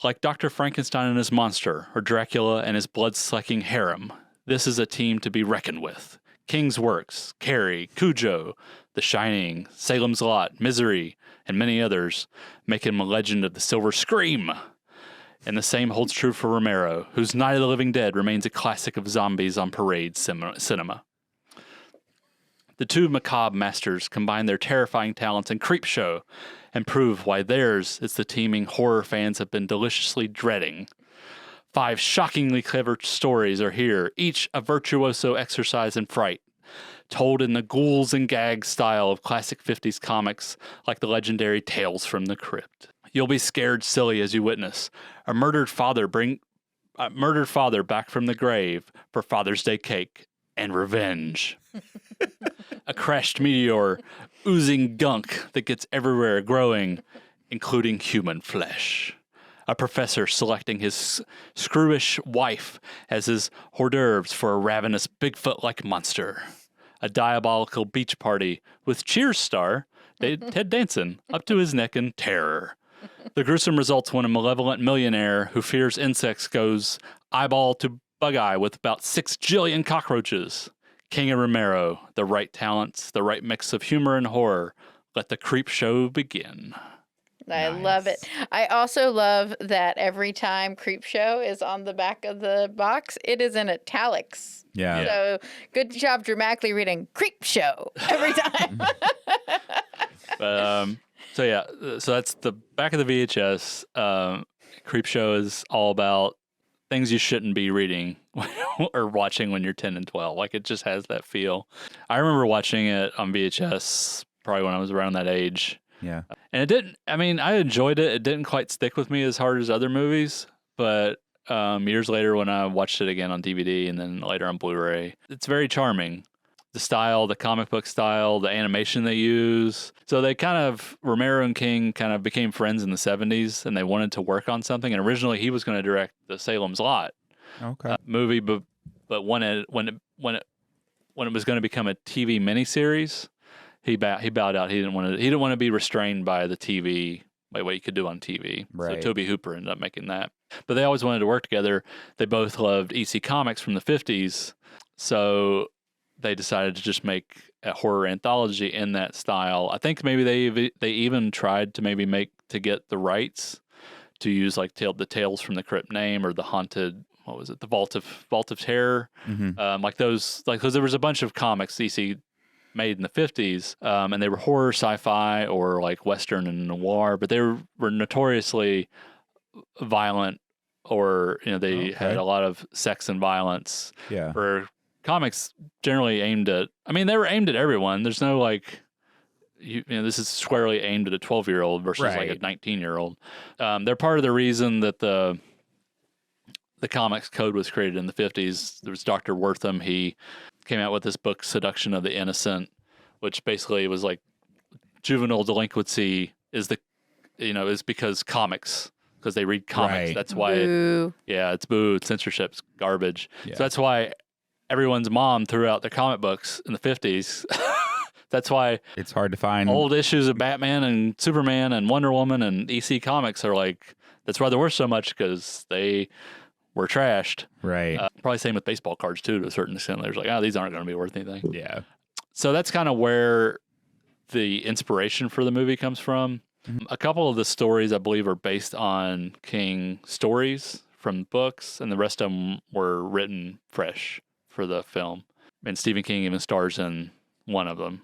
Like Dr. Frankenstein and his monster, or Dracula and his blood-sucking harem, this is a team to be reckoned with. King's works, Carrie, Cujo, The Shining, Salem's Lot, Misery, and many others make him a legend of the Silver Scream. And the same holds true for Romero, whose Night of the Living Dead remains a classic of zombies on parade cinema. The 2 macabre masters combine their terrifying talents in Creepshow and prove why theirs is the teeming horror fans have been deliciously dreading. 5 shockingly clever stories are here, each a virtuoso exercise in fright, told in the ghouls and gags style of classic 50s comics like the legendary Tales from the Crypt. You'll be scared silly as you witness a murdered father back from the grave for Father's Day cake and revenge. A crashed meteor oozing gunk that gets everywhere growing, including human flesh. A professor selecting his screwish wife as his hors d'oeuvres for a ravenous Bigfoot-like monster. A diabolical beach party with Cheers star Ted Danson up to his neck in terror. The gruesome results when a malevolent millionaire who fears insects goes eyeball to bug eye with about 6 jillion cockroaches. King and Romero, the right talents, the right mix of humor and horror. Let the creep show begin. I love it. I also love that every time Creepshow is on the back of the box, it is in italics. Yeah. So good job dramatically reading Creepshow every time. So that's the back of the VHS. Creepshow is all about things you shouldn't be reading or watching when you're 10 and 12. Like, it just has that feel. I remember watching it on VHS probably when I was around that age. Yeah. And it didn't, I mean, I enjoyed it. It didn't quite stick with me as hard as other movies, but years later when I watched it again on DVD and then later on Blu-ray, it's very charming. The style, the comic book style, the animation they use. So they kind of, Romero and King kind of became friends in the 70s and they wanted to work on something. And originally he was going to direct the Salem's Lot movie, but when it was going to become a TV miniseries, he bowed out. He didn't want to be restrained by the TV, by what you could do on TV. Right. So Tobe Hooper ended up making that. But they always wanted to work together. They both loved EC Comics from the 50s. So they decided to just make a horror anthology in that style. I think maybe they even tried to get the rights to use like the Tales from the Crypt name or the Haunted, what was it? The Vault of Terror. Mm-hmm. Because there was a bunch of comics EC made in the 50s, and they were horror, sci-fi, or like Western and noir, but they were notoriously violent, or they had a lot of sex and violence. Yeah. For comics generally they were aimed at everyone. There's no like, this is squarely aimed at a 12-year-old versus like a 19-year-old. They're part of the reason that the comics code was created in the 50s. There was Dr. Wortham. He came out with this book, Seduction of the Innocent, which basically was like juvenile delinquency is because they read comics. Right. That's why, it's boo, censorship's garbage. Yeah. So that's why everyone's mom threw out their comic books in the 50s. That's why it's hard to find old issues of Batman and Superman and Wonder Woman and EC Comics are like, that's why they're worth so much, because they were trashed. Right. Probably same with baseball cards too, to a certain extent. There's like, these aren't going to be worth anything. Yeah. So that's kind of where the inspiration for the movie comes from. Mm-hmm. A couple of the stories, I believe, are based on King stories from books, and the rest of them were written fresh for the film. And Stephen King even stars in one of them.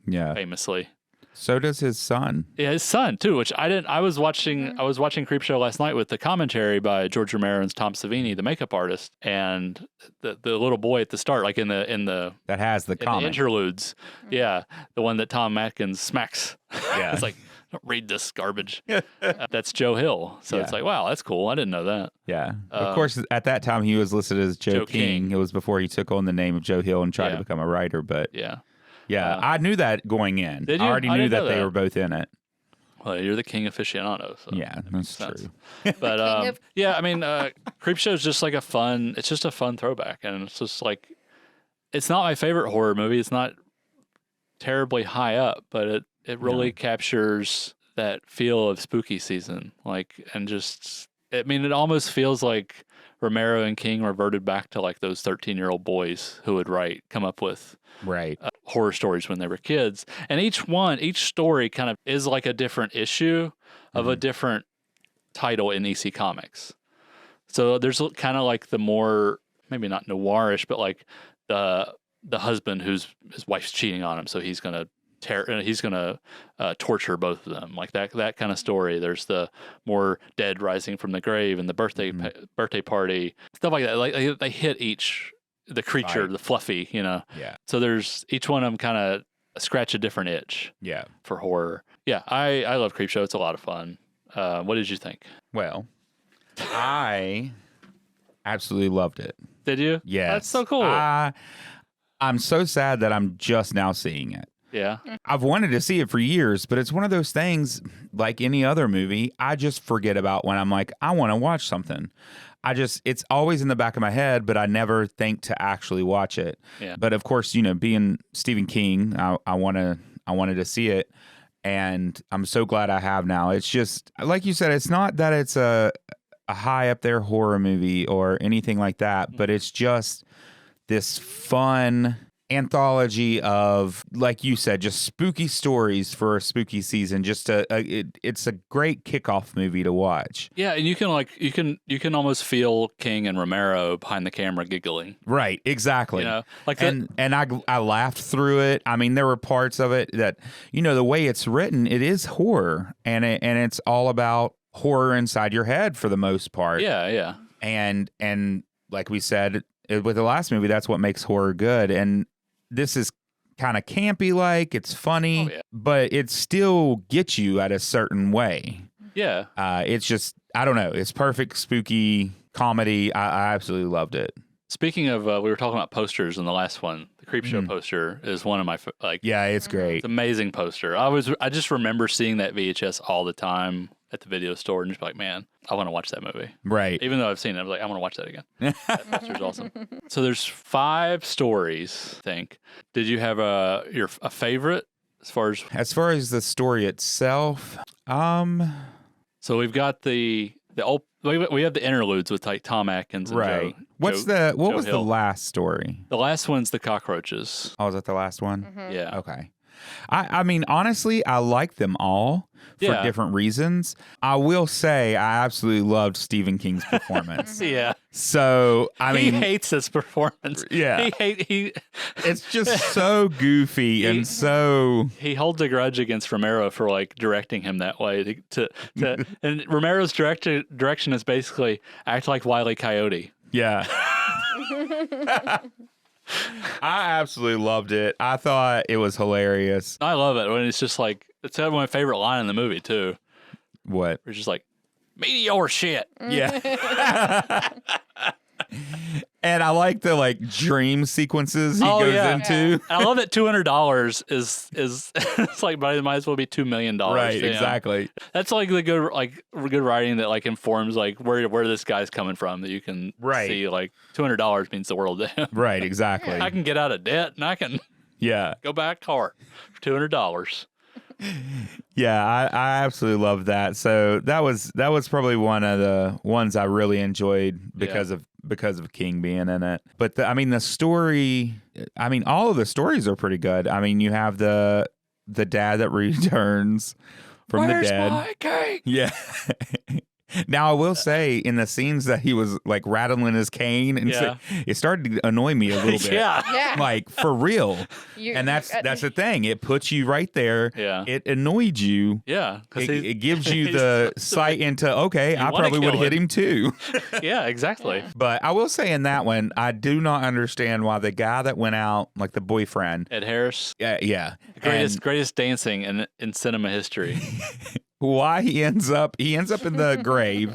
Yeah. Famously. So does his son. Yeah, his son too, which I didn't. I was watching Creepshow last night with the commentary by George Romero and Tom Savini, the makeup artist, and the little boy at the start, like in the that has the comic interludes. Yeah, the one that Tom Atkins smacks. Yeah, it's like, don't read this garbage. That's Joe Hill. So it's like, wow, that's cool. I didn't know that. Yeah. Of course, at that time he was listed as Joe King. It was before he took on the name of Joe Hill and tried to become a writer. But yeah, I knew that going in. Did you? I already knew that they were both in it. Well, you're the king aficionado. So yeah, that's true. But Creepshow is just like it's just a fun throwback. And it's just like, it's not my favorite horror movie. It's not terribly high up, but it really captures that feel of spooky season. It almost feels like Romero and King reverted back to like those 13-year-old boys who would come up with horror stories when they were kids. And each story kind of is like a different issue of a different title in EC Comics. So there's kind of like the more, maybe not noirish, but like the husband his wife's cheating on him, so he's gonna torture both of them, like that kind of story. There's the more dead rising from the grave and the birthday party, stuff like that. Like they hit the creature, the fluffy, Yeah. So there's each one of them kind of scratch a different itch. Yeah. For horror. Yeah, I love Creepshow. It's a lot of fun. What did you think? Well, I absolutely loved it. Did you? Yes. That's so cool. I'm so sad that I'm just now seeing it. Yeah. I've wanted to see it for years, but it's one of those things, like any other movie, I just forget about when I'm like, I want to watch something. It's always in the back of my head, but I never think to actually watch it. Yeah. But of course, being Stephen King, I wanted to see it. and I'm so glad I have now. It's just like you said, it's not that it's a high up there horror movie or anything like that, but it's just this fun anthology of, like you said, just spooky stories for a spooky season. Just it's a great kickoff movie to watch. Yeah, and you can almost feel King and Romero behind the camera giggling. Right, exactly. You know, like and I laughed through it. I mean, there were parts of it that, the way it's written, it is horror, and it's all about horror inside your head for the most part. Yeah, yeah. And like we said with the last movie, that's what makes horror good. And this is kind of campy, like it's funny, but it still gets you at a certain way. Yeah. It's just, I don't know. It's perfect spooky comedy. I absolutely loved it. Speaking of, we were talking about posters in the last one. The Creepshow poster is one of my Yeah, it's great. It's an amazing poster. I just remember seeing that VHS all the time at the video store and just be like, man, I want to watch that movie. Right. Even though I've seen it, I'm like, I want to watch that again. That poster's awesome. So there's 5 stories, I think. Did you have a favorite as far as the story itself? So we've got we have the interludes with like Tom Atkins and right. What was Hill. The last story? The last one's the cockroaches. Oh, is that the last one? Mm-hmm. Yeah. Okay. I mean, honestly, I like them all for different reasons. I will say I absolutely loved Stephen King's performance. Yeah. So, I mean, he hates his performance. Yeah. It's just so goofy and so... He holds a grudge against Romero for like directing him that way and Romero's direction is basically act like Wile E. Coyote. Yeah. I absolutely loved it. I thought it was hilarious. I love it when it's just like, it's my favorite line in the movie too. What? It's just like, meteor shit. Yeah. And I like the like dream sequences he goes into. I love that $200 is it's like, but it might as well be $2 million. Right, exactly. That's like the good writing that like informs like where this guy's coming from, that you can see like $200 means the world to him. Right, exactly. I can get out of debt and I can go back car for $200. Yeah, I absolutely love that. So that was probably one of the ones I really enjoyed because of King being in it. But the story, all of the stories are pretty good. I mean, you have the dad that returns from the dead. Where's my cake? Yeah. Now I will say, in the scenes that he was like rattling his cane, and it started to annoy me a little bit. Yeah. Like for real. And that's the thing. It puts you right there. Yeah. It annoyed you. Yeah. It gives you the sight into, okay, I probably would hit him too. Yeah, exactly. But I will say in that one, I do not understand why the guy that went out, like the boyfriend, Ed Harris. Yeah. Greatest dancing in cinema history. Why he ends up in the grave.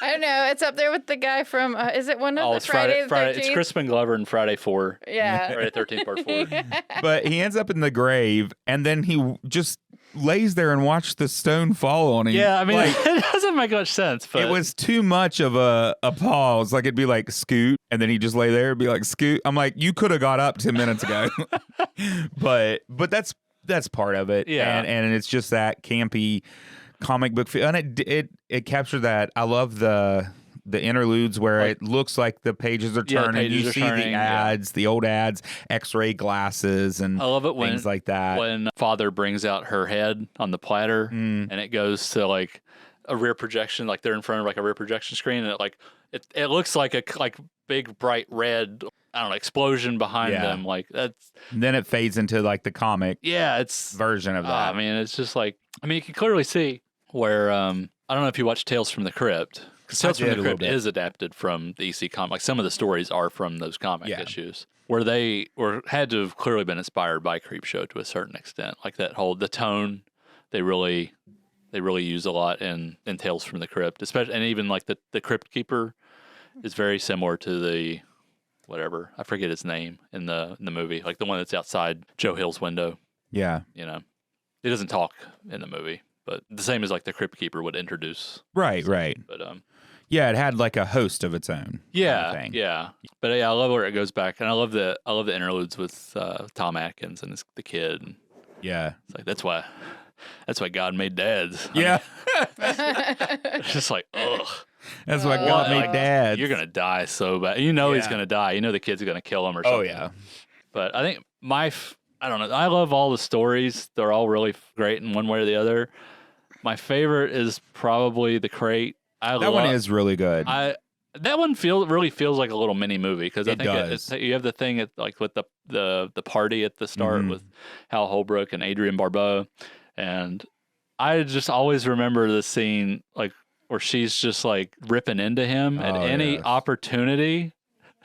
I don't know. It's up there with the guy from, is it one of the Friday the 13th? It's Crispin Glover in Friday 4. Yeah. Friday 13th part 4. But he ends up in the grave, and then he just lays there and watches the stone fall on him. Yeah, I mean, it doesn't make much sense. But it was too much of a pause. Like, it'd be like, scoot, and then he'd just lay there and be like, scoot. I'm like, you could have got up 10 minutes ago. But that's part of it. Yeah. And it's just that campy comic book feel. And it captured that. I love the interludes where it looks like the pages are turning. You see the ads, the old ads, X-ray glasses, and I love it things like that. When Father brings out her head on the platter, and it goes to like a rear projection, like they're in front of like a rear projection screen, and it looks like a big bright red, I don't know, explosion behind them. Like that's. And then it fades into like the comic. Yeah, it's version of that. I mean, it's just like, you can clearly see where I don't know if you watch Tales from the Crypt. Because Tales from the Crypt is adapted from the EC comic. Like some of the stories are from those comic issues, where they had to have clearly been inspired by Creepshow to a certain extent. Like the tone, they really use a lot in Tales from the Crypt, especially, and even like the Crypt Keeper is very similar to the whatever, I forget his name in the movie, like the one that's outside Joe Hill's window. Yeah, he doesn't talk in the movie, but the same as like the Crypt Keeper would introduce. Right. But yeah, it had like a host of its own. Yeah, kind of yeah. But yeah, I love where it goes back, and I love the interludes with Tom Atkins and the kid. Yeah. It's like that's why God made dads. Yeah. It's just like, ugh. That's why God made Like, dads. You're gonna die so bad. You know he's Yeah. gonna die. You know the kid's gonna kill him or something. Oh, yeah. But I think I don't know. I love all the stories. They're all really great in one way or the other. My favorite is probably The Crate. That one is really good. That one really feels like a little mini movie because I think you have the thing like with the party at the start with Hal Holbrook and Adrienne Barbeau, and I just always remember the scene like where she's just like ripping into him at any opportunity.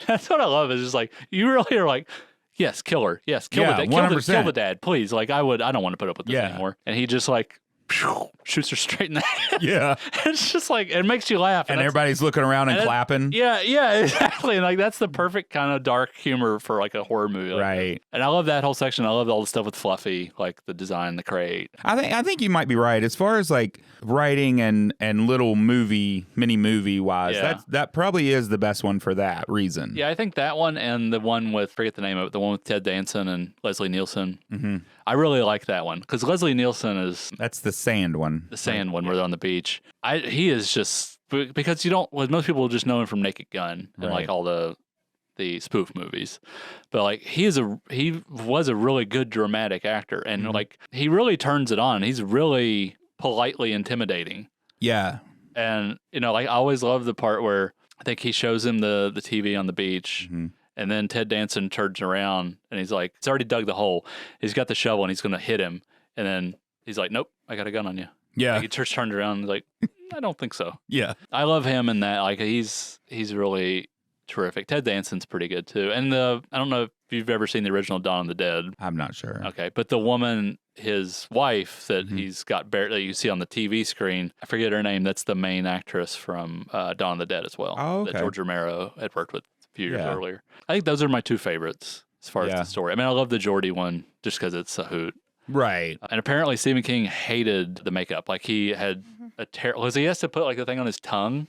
That's what I love. Is just like you really are like, yes, kill her, yes, kill the dad, kill the dad, please. Like I don't want to put up with this anymore. And he just like shoots her straight in the head. Yeah. It's just like, it makes you laugh. And everybody's looking around and clapping. Yeah, exactly. And like, that's the perfect kind of dark humor for like a horror movie. Like Right. And I love that whole section. I love all the stuff with Fluffy, like the design, the crate. I think you might be right. As far as like writing and little mini movie wise, that probably is the best one for that reason. Yeah, I think that one and the one with, forget the name of it, the one with Ted Danson and Leslie Nielsen. Mm-hmm. I really like that one because Leslie Nielsen is... That's the sand one. The sand one where they're on the beach. He is just... Because most people just know him from Naked Gun and like all the spoof movies. But like he was a really good dramatic actor and like he really turns it on. He's really politely intimidating. Yeah. And you know, like I always love the part where I think he shows him the TV on the beach. Mm-hmm. And then Ted Danson turns around and he's like, he's already dug the hole. He's got the shovel and he's going to hit him. And then he's like, nope, I got a gun on you. Yeah. Like, he turns around and he's like, I don't think so. Yeah. I love him in that. Like he's really terrific. Ted Danson's pretty good too. And I don't know if you've ever seen the original Dawn of the Dead. I'm not sure. Okay. But the woman, his wife that he's got that you see on the TV screen, I forget her name. That's the main actress from Dawn of the Dead as well. Oh, okay. That George Romero had worked with a few years earlier. I think those are my two favorites as far as the story. I mean, I love the Geordie one just because it's a hoot. Right. And apparently Stephen King hated the makeup. Like he had a terrible, because he has to put like the thing on his tongue.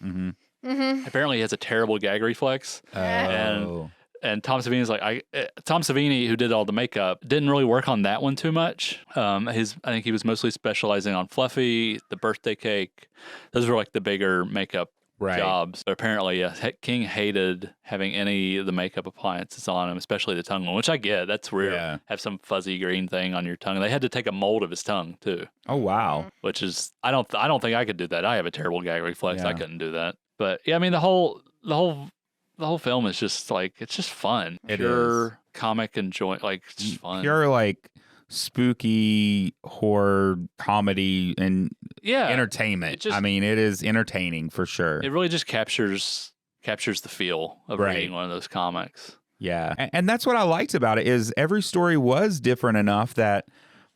Mm-hmm. Apparently he has a terrible gag reflex. Oh. And Tom Savini's like, Tom Savini, who did all the makeup, didn't really work on that one too much. I think he was mostly specializing on Fluffy, the birthday cake. Those were like the bigger makeup jobs. But apparently King hated having any of the makeup appliances on him, especially the tongue one, which I get. That's weird. Yeah. Have some fuzzy green thing on your tongue. They had to take a mold of his tongue too. Oh wow. Which is I don't think I could do that. I have a terrible gag reflex. I couldn't do that. But yeah, I mean the whole film is just like it's just fun. Pure comic enjoy, like it's just fun. Pure like spooky horror comedy and entertainment. I mean, it is entertaining for sure. It really just captures the feel of reading one of those comics. Yeah, and that's what I liked about it is every story was different enough that,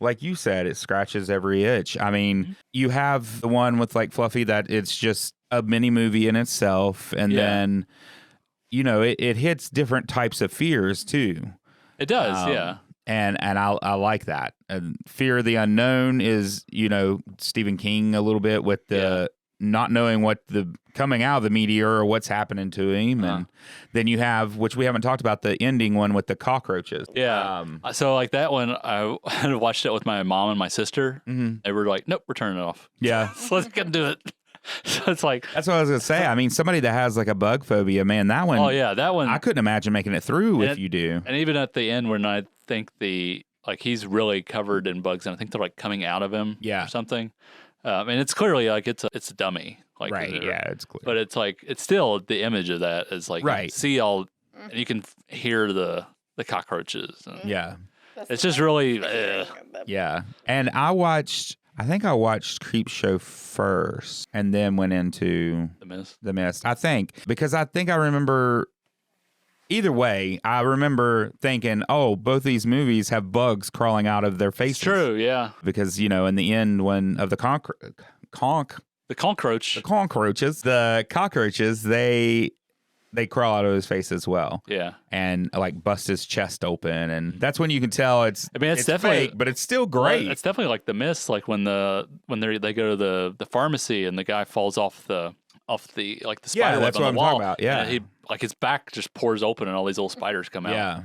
like you said, it scratches every itch. I mean, you have the one with like Fluffy that it's just a mini movie in itself, and then you know it hits different types of fears too. It does, yeah. And I like that. And Fear of the Unknown is, you know, Stephen King a little bit with the not knowing what the coming out of the meteor or what's happening to him. And then you have, which we haven't talked about, the ending one with the cockroaches. Yeah. So like that one, I watched it with my mom and my sister. Mm-hmm. They were like, nope, we're turning it off. Yeah. So let's get do it. So it's like that's what I was gonna say. I mean, somebody that has like a bug phobia, man, that one. Oh yeah, that one. I couldn't imagine making it through if you do. And even at the end, when I think he's really covered in bugs, and I think they're like coming out of him, or something. And it's clearly like it's a dummy, like it's clear. But it's like it's still the image of that is like you can see all, and you can hear the cockroaches. And it's just really And I think I watched Creepshow first and then went into The Mist. I think because I remember either way, I remember thinking, oh, both these movies have bugs crawling out of their faces. It's true, yeah. Because, you know, in the end when of the cockroaches, they crawl out of his face as well. Yeah. And like bust his chest open. And that's when you can tell it's definitely fake, but it's still great. It's definitely like The Mist, like when they go to the pharmacy and the guy falls off the spider web that's on what the I'm wall. talking about. Yeah. And he like his back just pours open and all these little spiders come out. Yeah.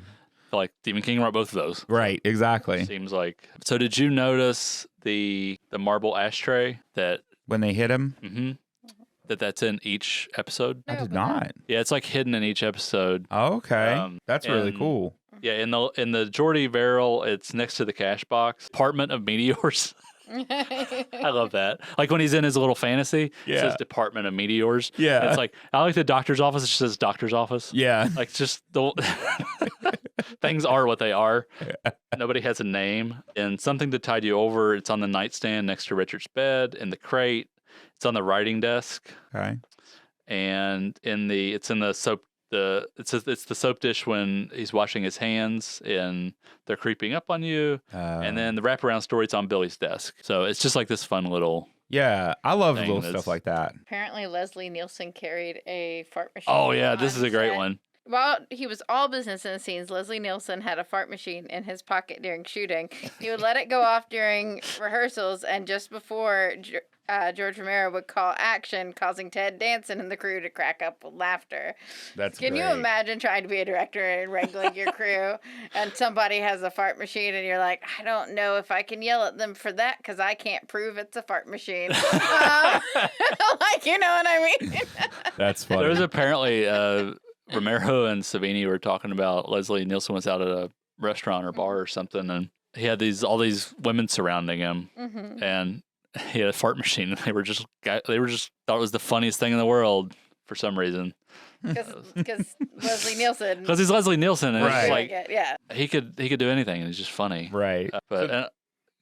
feel like Stephen King wrote both of those. Right, exactly. Seems like. So did you notice the marble ashtray that When they hit him? that's in each episode? I No, did but that- not. Yeah, it's like hidden in each episode. Oh, okay. That's really and- cool. Yeah, in the Geordie Verrill, it's next to the cash box. Department of Meteors. I love that. Like when he's in his little fantasy, it Yeah. says Department of Meteors. Yeah. It's like, I like the doctor's office. It just says doctor's office. Yeah. Like just the things are what they are. Nobody has a name. And something to tide you over. It's on the nightstand next to Richard's bed. In the crate. It's on the writing desk. Okay. And it's in the soap. It's the soap dish when he's washing his hands and they're creeping up on you. And then the wraparound story, it's on Billy's desk. So it's just like this fun little. Yeah, I love thing little that's- stuff like that. Apparently, Leslie Nielsen carried a fart machine. Oh yeah, this is a great set. one. While he was all business in the scenes, Leslie Nielsen had a fart machine in his pocket during shooting. He would let it go off during rehearsals, and just before George Romero would call action, causing Ted Danson and the crew to crack up with laughter. That's Can you great. imagine trying to be a director and wrangling your crew, and somebody has a fart machine, and you're like, I don't know if I can yell at them for that because I can't prove it's a fart machine. Like, you know what I mean? That's funny. There was apparently Romero and Savini were talking about Leslie Nielsen was out at a restaurant or bar or something, and he had all these women surrounding him, and he had a fart machine, and they were just thought it was the funniest thing in the world for some reason. Because Leslie Nielsen. Because he's Leslie Nielsen, and Right. it's like yeah. he could do anything, and he's just funny. right. But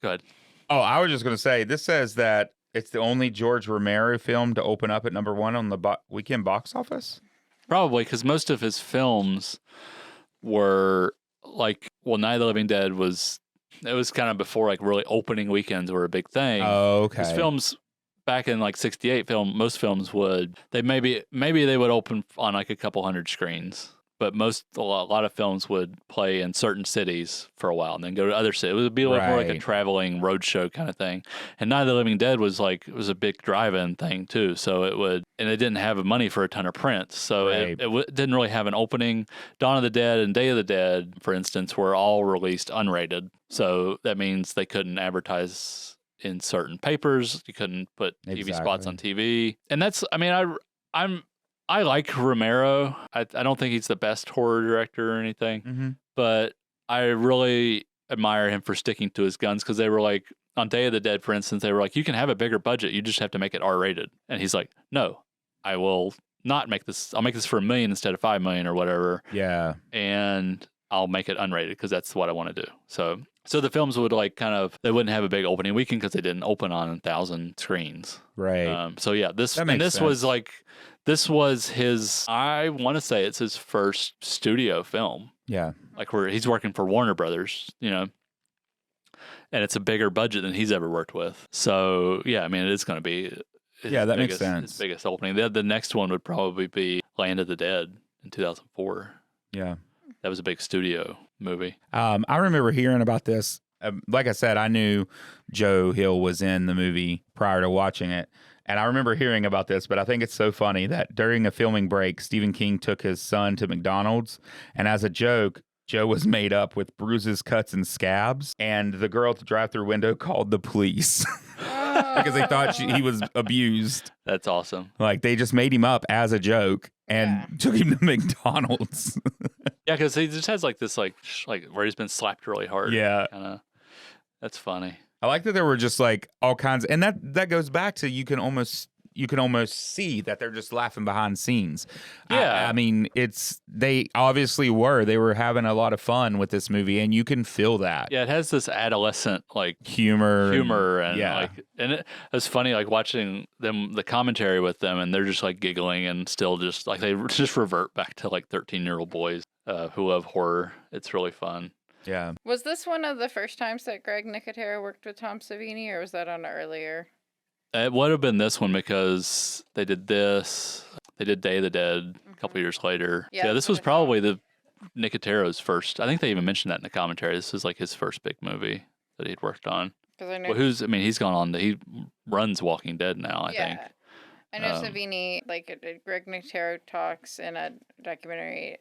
go ahead. Oh, I was just going to say, this says that it's the only George Romero film to open up at #1 on the weekend box office. Probably because most of his films were like, well, Night of the Living Dead was kind of before like really opening weekends were a big thing. Oh, okay. His films back in like '68, most films would maybe they would open on like a couple hundred screens, but a lot of films would play in certain cities for a while and then go to other cities. It would be like more like a Right. traveling roadshow kind of thing. And Night of the Living Dead was a big drive-in thing too. So and they didn't have money for a ton of prints, so Right. it didn't really have an opening. Dawn of the Dead and Day of the Dead, for instance, were all released unrated. So that means they couldn't advertise in certain papers. You couldn't put TV spots on TV. And that's, I mean, I like Romero. I don't think he's the best horror director or anything, but I really admire him for sticking to his guns, because they were like, on Day of the Dead, for instance, they were like, you can have a bigger budget, you just have to make it R-rated. And he's like, no, I will not make this. I'll make this for $1 million instead of $5 million or whatever. Yeah. And I'll make it unrated because that's what I want to do. So the films would like they wouldn't have a big opening weekend because they didn't open on 1,000 screens. Right. So yeah, this was his, I want to say it's his first studio film. Yeah. Like where he's working for Warner Brothers, and it's a bigger budget than he's ever worked with. So yeah, I mean, it is going to be. Yeah, that makes sense. His biggest opening. The next one would probably be Land of the Dead in 2004. Yeah. That was a big studio movie. I remember hearing about this. Like I said, I knew Joe Hill was in the movie prior to watching it. And I remember hearing about this, but I think it's so funny that during a filming break, Stephen King took his son to McDonald's. And as a joke, Joe was made up with bruises, cuts, and scabs. And the girl at the drive-thru window called the police because they thought he was abused. That's awesome. Like they just made him up as a joke and took him to McDonald's. Yeah, because he just has like this like where he's been slapped really hard. Yeah. That's funny. I like that there were just like all kinds, and that goes back to you can almost see that they're just laughing behind scenes. Yeah. I mean, they obviously they were having a lot of fun with this movie, and you can feel that. Yeah, it has this adolescent like humor and yeah. It's funny like watching the commentary with them, and they're just like giggling and still just like they just revert back to like 13-year-old boys who love horror. It's really fun. Yeah. Was this one of the first times that Greg Nicotero worked with Tom Savini, or was that on earlier? It would have been this one because they did this. They did Day of the Dead a couple years later. Yeah, Yeah, this that's was what I thought. probably the Nicotero's first. I think they even mentioned that in the commentary. This is like his first big movie that he'd worked on. Because I know. Well, he's gone on. He runs Walking Dead now, I think. I know Savini, like Greg Nicotero talks in a documentary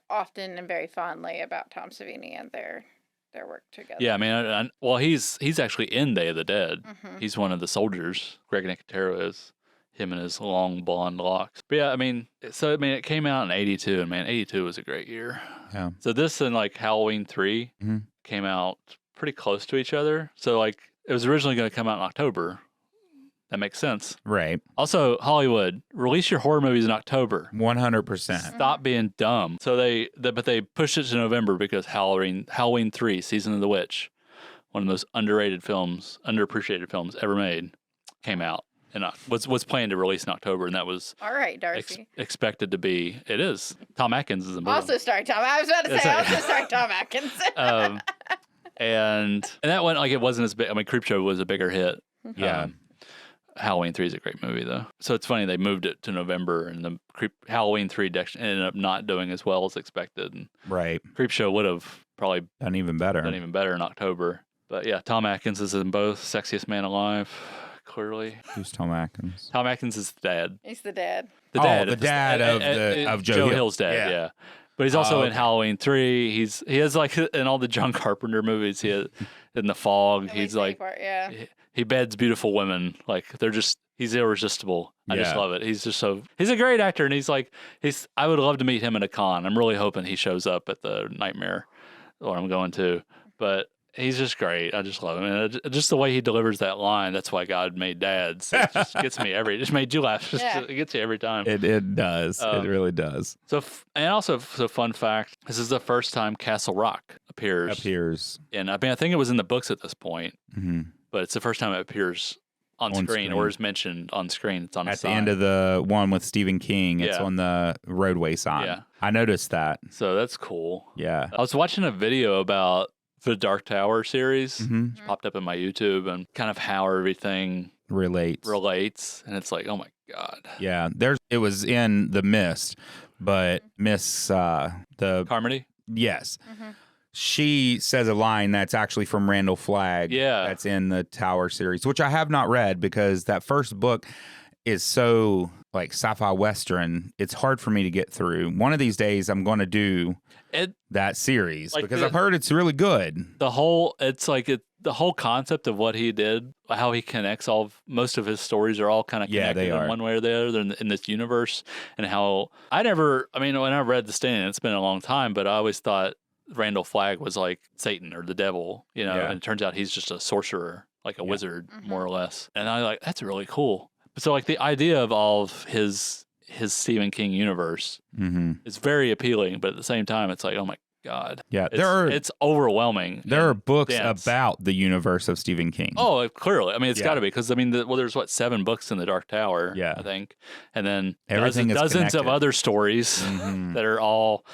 often and very fondly about Tom Savini and their work together. Yeah, I mean, well, he's actually in Day of the Dead. Mm-hmm. He's one of the soldiers. Greg Nicotero is. Him and his long blonde locks. But yeah, I mean, it came out in 82, and man, 82 was a great year. Yeah. So this and like Halloween 3 came out pretty close to each other. So like it was originally going to come out in October. That makes sense. Right. Also, Hollywood, release your horror movies in October. 100%. Stop being dumb. So but they pushed it to November because Halloween 3, Season of the Witch, one of the most underappreciated films ever made, came out. And was planned to release in October, and that was all right, Darcy. Expected to be. It is. Tom Atkins is in Also starring Tom. I was about to say also starring Tom Atkins. And that one, like, it wasn't as big. I mean, Creepshow was a bigger hit. Yeah. Halloween 3 is a great movie, though. So it's funny they moved it to November, and the Halloween 3 ended up not doing as well as expected. And right. Creepshow would have probably done even better in October. But yeah, Tom Atkins is in both. Sexiest Man Alive. Clearly. Who's Tom Atkins? Tom Atkins is the dad. He's the dad. The dad. The dad of Joe Hill's dad. Yeah. But he's also in Halloween 3. He has like in all the John Carpenter movies. He has, in The Fog. He's like he beds beautiful women. Like he's irresistible. I just love it. He's a great actor, and I would love to meet him at a con. I'm really hoping he shows up at the Nightmare what I'm going to, but. He's just great. I just love him. And just the way he delivers that line, that's why God made dads. It just gets me it just made you laugh. It gets you every time. It does. It really does. So fun fact, this is the first time Castle Rock appears. And I mean, I think it was in the books at this point, but it's the first time it appears on screen or is mentioned on screen. It's on at the end of the one with Stephen King. It's on the roadway sign. Yeah. I noticed that. So that's cool. Yeah. I was watching a video about the Dark Tower series, which popped up in my YouTube, and kind of how everything relates, and it's like, oh my god. Yeah, it was in the Mist, but Miss the Carmody. Yes, she says a line that's actually from Randall Flagg. Yeah, that's in the Tower series, which I have not read because that first book is so like sci-fi western. It's hard for me to get through. One of these days, I'm going to do that series because I've heard it's really good. The whole concept of what he did, how he connects most of his stories are all kind of connected in one way or the other in this universe, and how when I read The Stand, it's been a long time, but I always thought Randall Flagg was like Satan or the devil, and it turns out he's just a sorcerer, like a wizard, more or less. And I that's really cool. So like the idea of all of his Stephen King universe is very appealing, but at the same time, it's like, oh my god, it's overwhelming. There are books about the universe of Stephen King. Oh, clearly, I mean, it's got to be because there's 7 books in the Dark Tower, I think, and then dozens of other stories that are all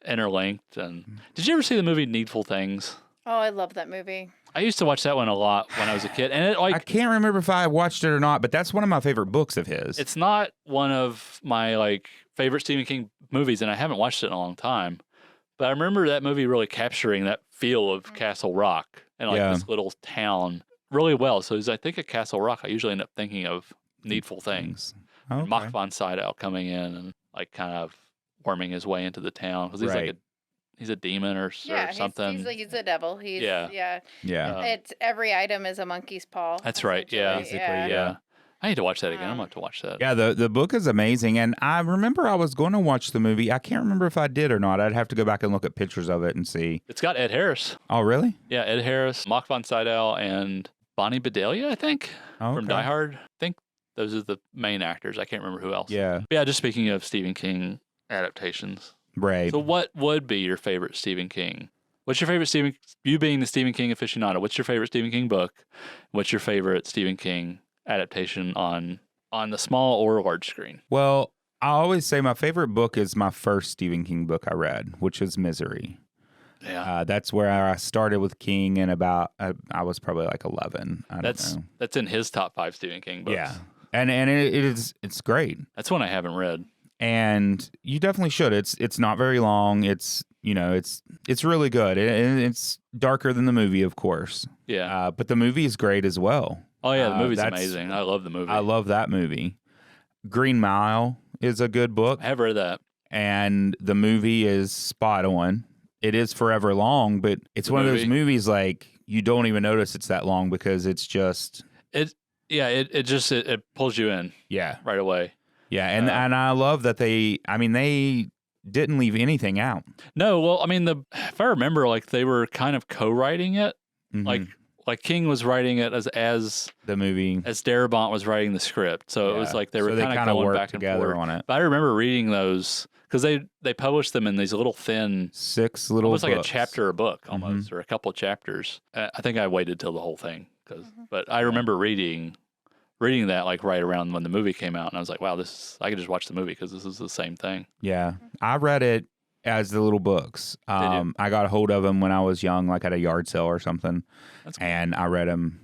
interlinked. And did you ever see the movie Needful Things? Oh, I love that movie. I used to watch that one a lot when I was a kid, and I can't remember if I watched it or not, but that's one of my favorite books of his. It's not one of my favorite Stephen King movies, and I haven't watched it in a long time. But I remember that movie really capturing that feel of Castle Rock and this little town really well. So as I think of Castle Rock, I usually end up thinking of Needful Things. Okay. Mach von Sydow coming in and kind of worming his way into the town because he's he's a demon or something. He's a devil. Yeah. It's every item is a monkey's paw. That's right. Yeah. Yeah. I need to watch that again. I'm going to have to watch that. Yeah, the book is amazing. And I remember I was going to watch the movie. I can't remember if I did or not. I'd have to go back and look at pictures of it and see. It's got Ed Harris. Oh, really? Yeah, Ed Harris, Mach von Sydow, and Bonnie Bedelia, I think, from Die Hard. I think those are the main actors. I can't remember who else. Yeah. But yeah, just speaking of Stephen King adaptations. Right. So what would be your favorite Stephen King? What's your favorite you being the Stephen King aficionado, what's your favorite Stephen King book? What's your favorite Stephen King adaptation on the small or large screen? Well, I always say my favorite book is my first Stephen King book I read, which is Misery. Yeah. That's where I started with King, and I was probably 11. I don't know. That's in his top 5 Stephen King books. Yeah. And it's great. That's one I haven't read. And you definitely should. It's not very long. It's really good. It's darker than the movie, of course. Yeah. But the movie is great as well. Oh yeah, the movie's amazing. I love the movie. I love that movie. Green Mile is a good book, I have read that. and the movie is spot on. It is forever long, but it's one of those movies like you don't even notice it's that long because it's just it pulls you in right away. Yeah, and I love that they didn't leave anything out. No, well, I mean, if I remember, like they were kind of co-writing it, like King was writing it as the movie, as Darabont was writing the script. So it was like they were kind of going back and forth on it. But I remember reading those because they published them in these little thin 6 little almost books. Like a chapter a book almost, or a couple of chapters. I think I waited till the whole thing but I remember reading that like right around when the movie came out, and I was like, wow, I could just watch the movie because this is the same thing. Yeah, I read it as the little books. I got a hold of them when I was young, like at a yard sale or something. That's cool. And I read them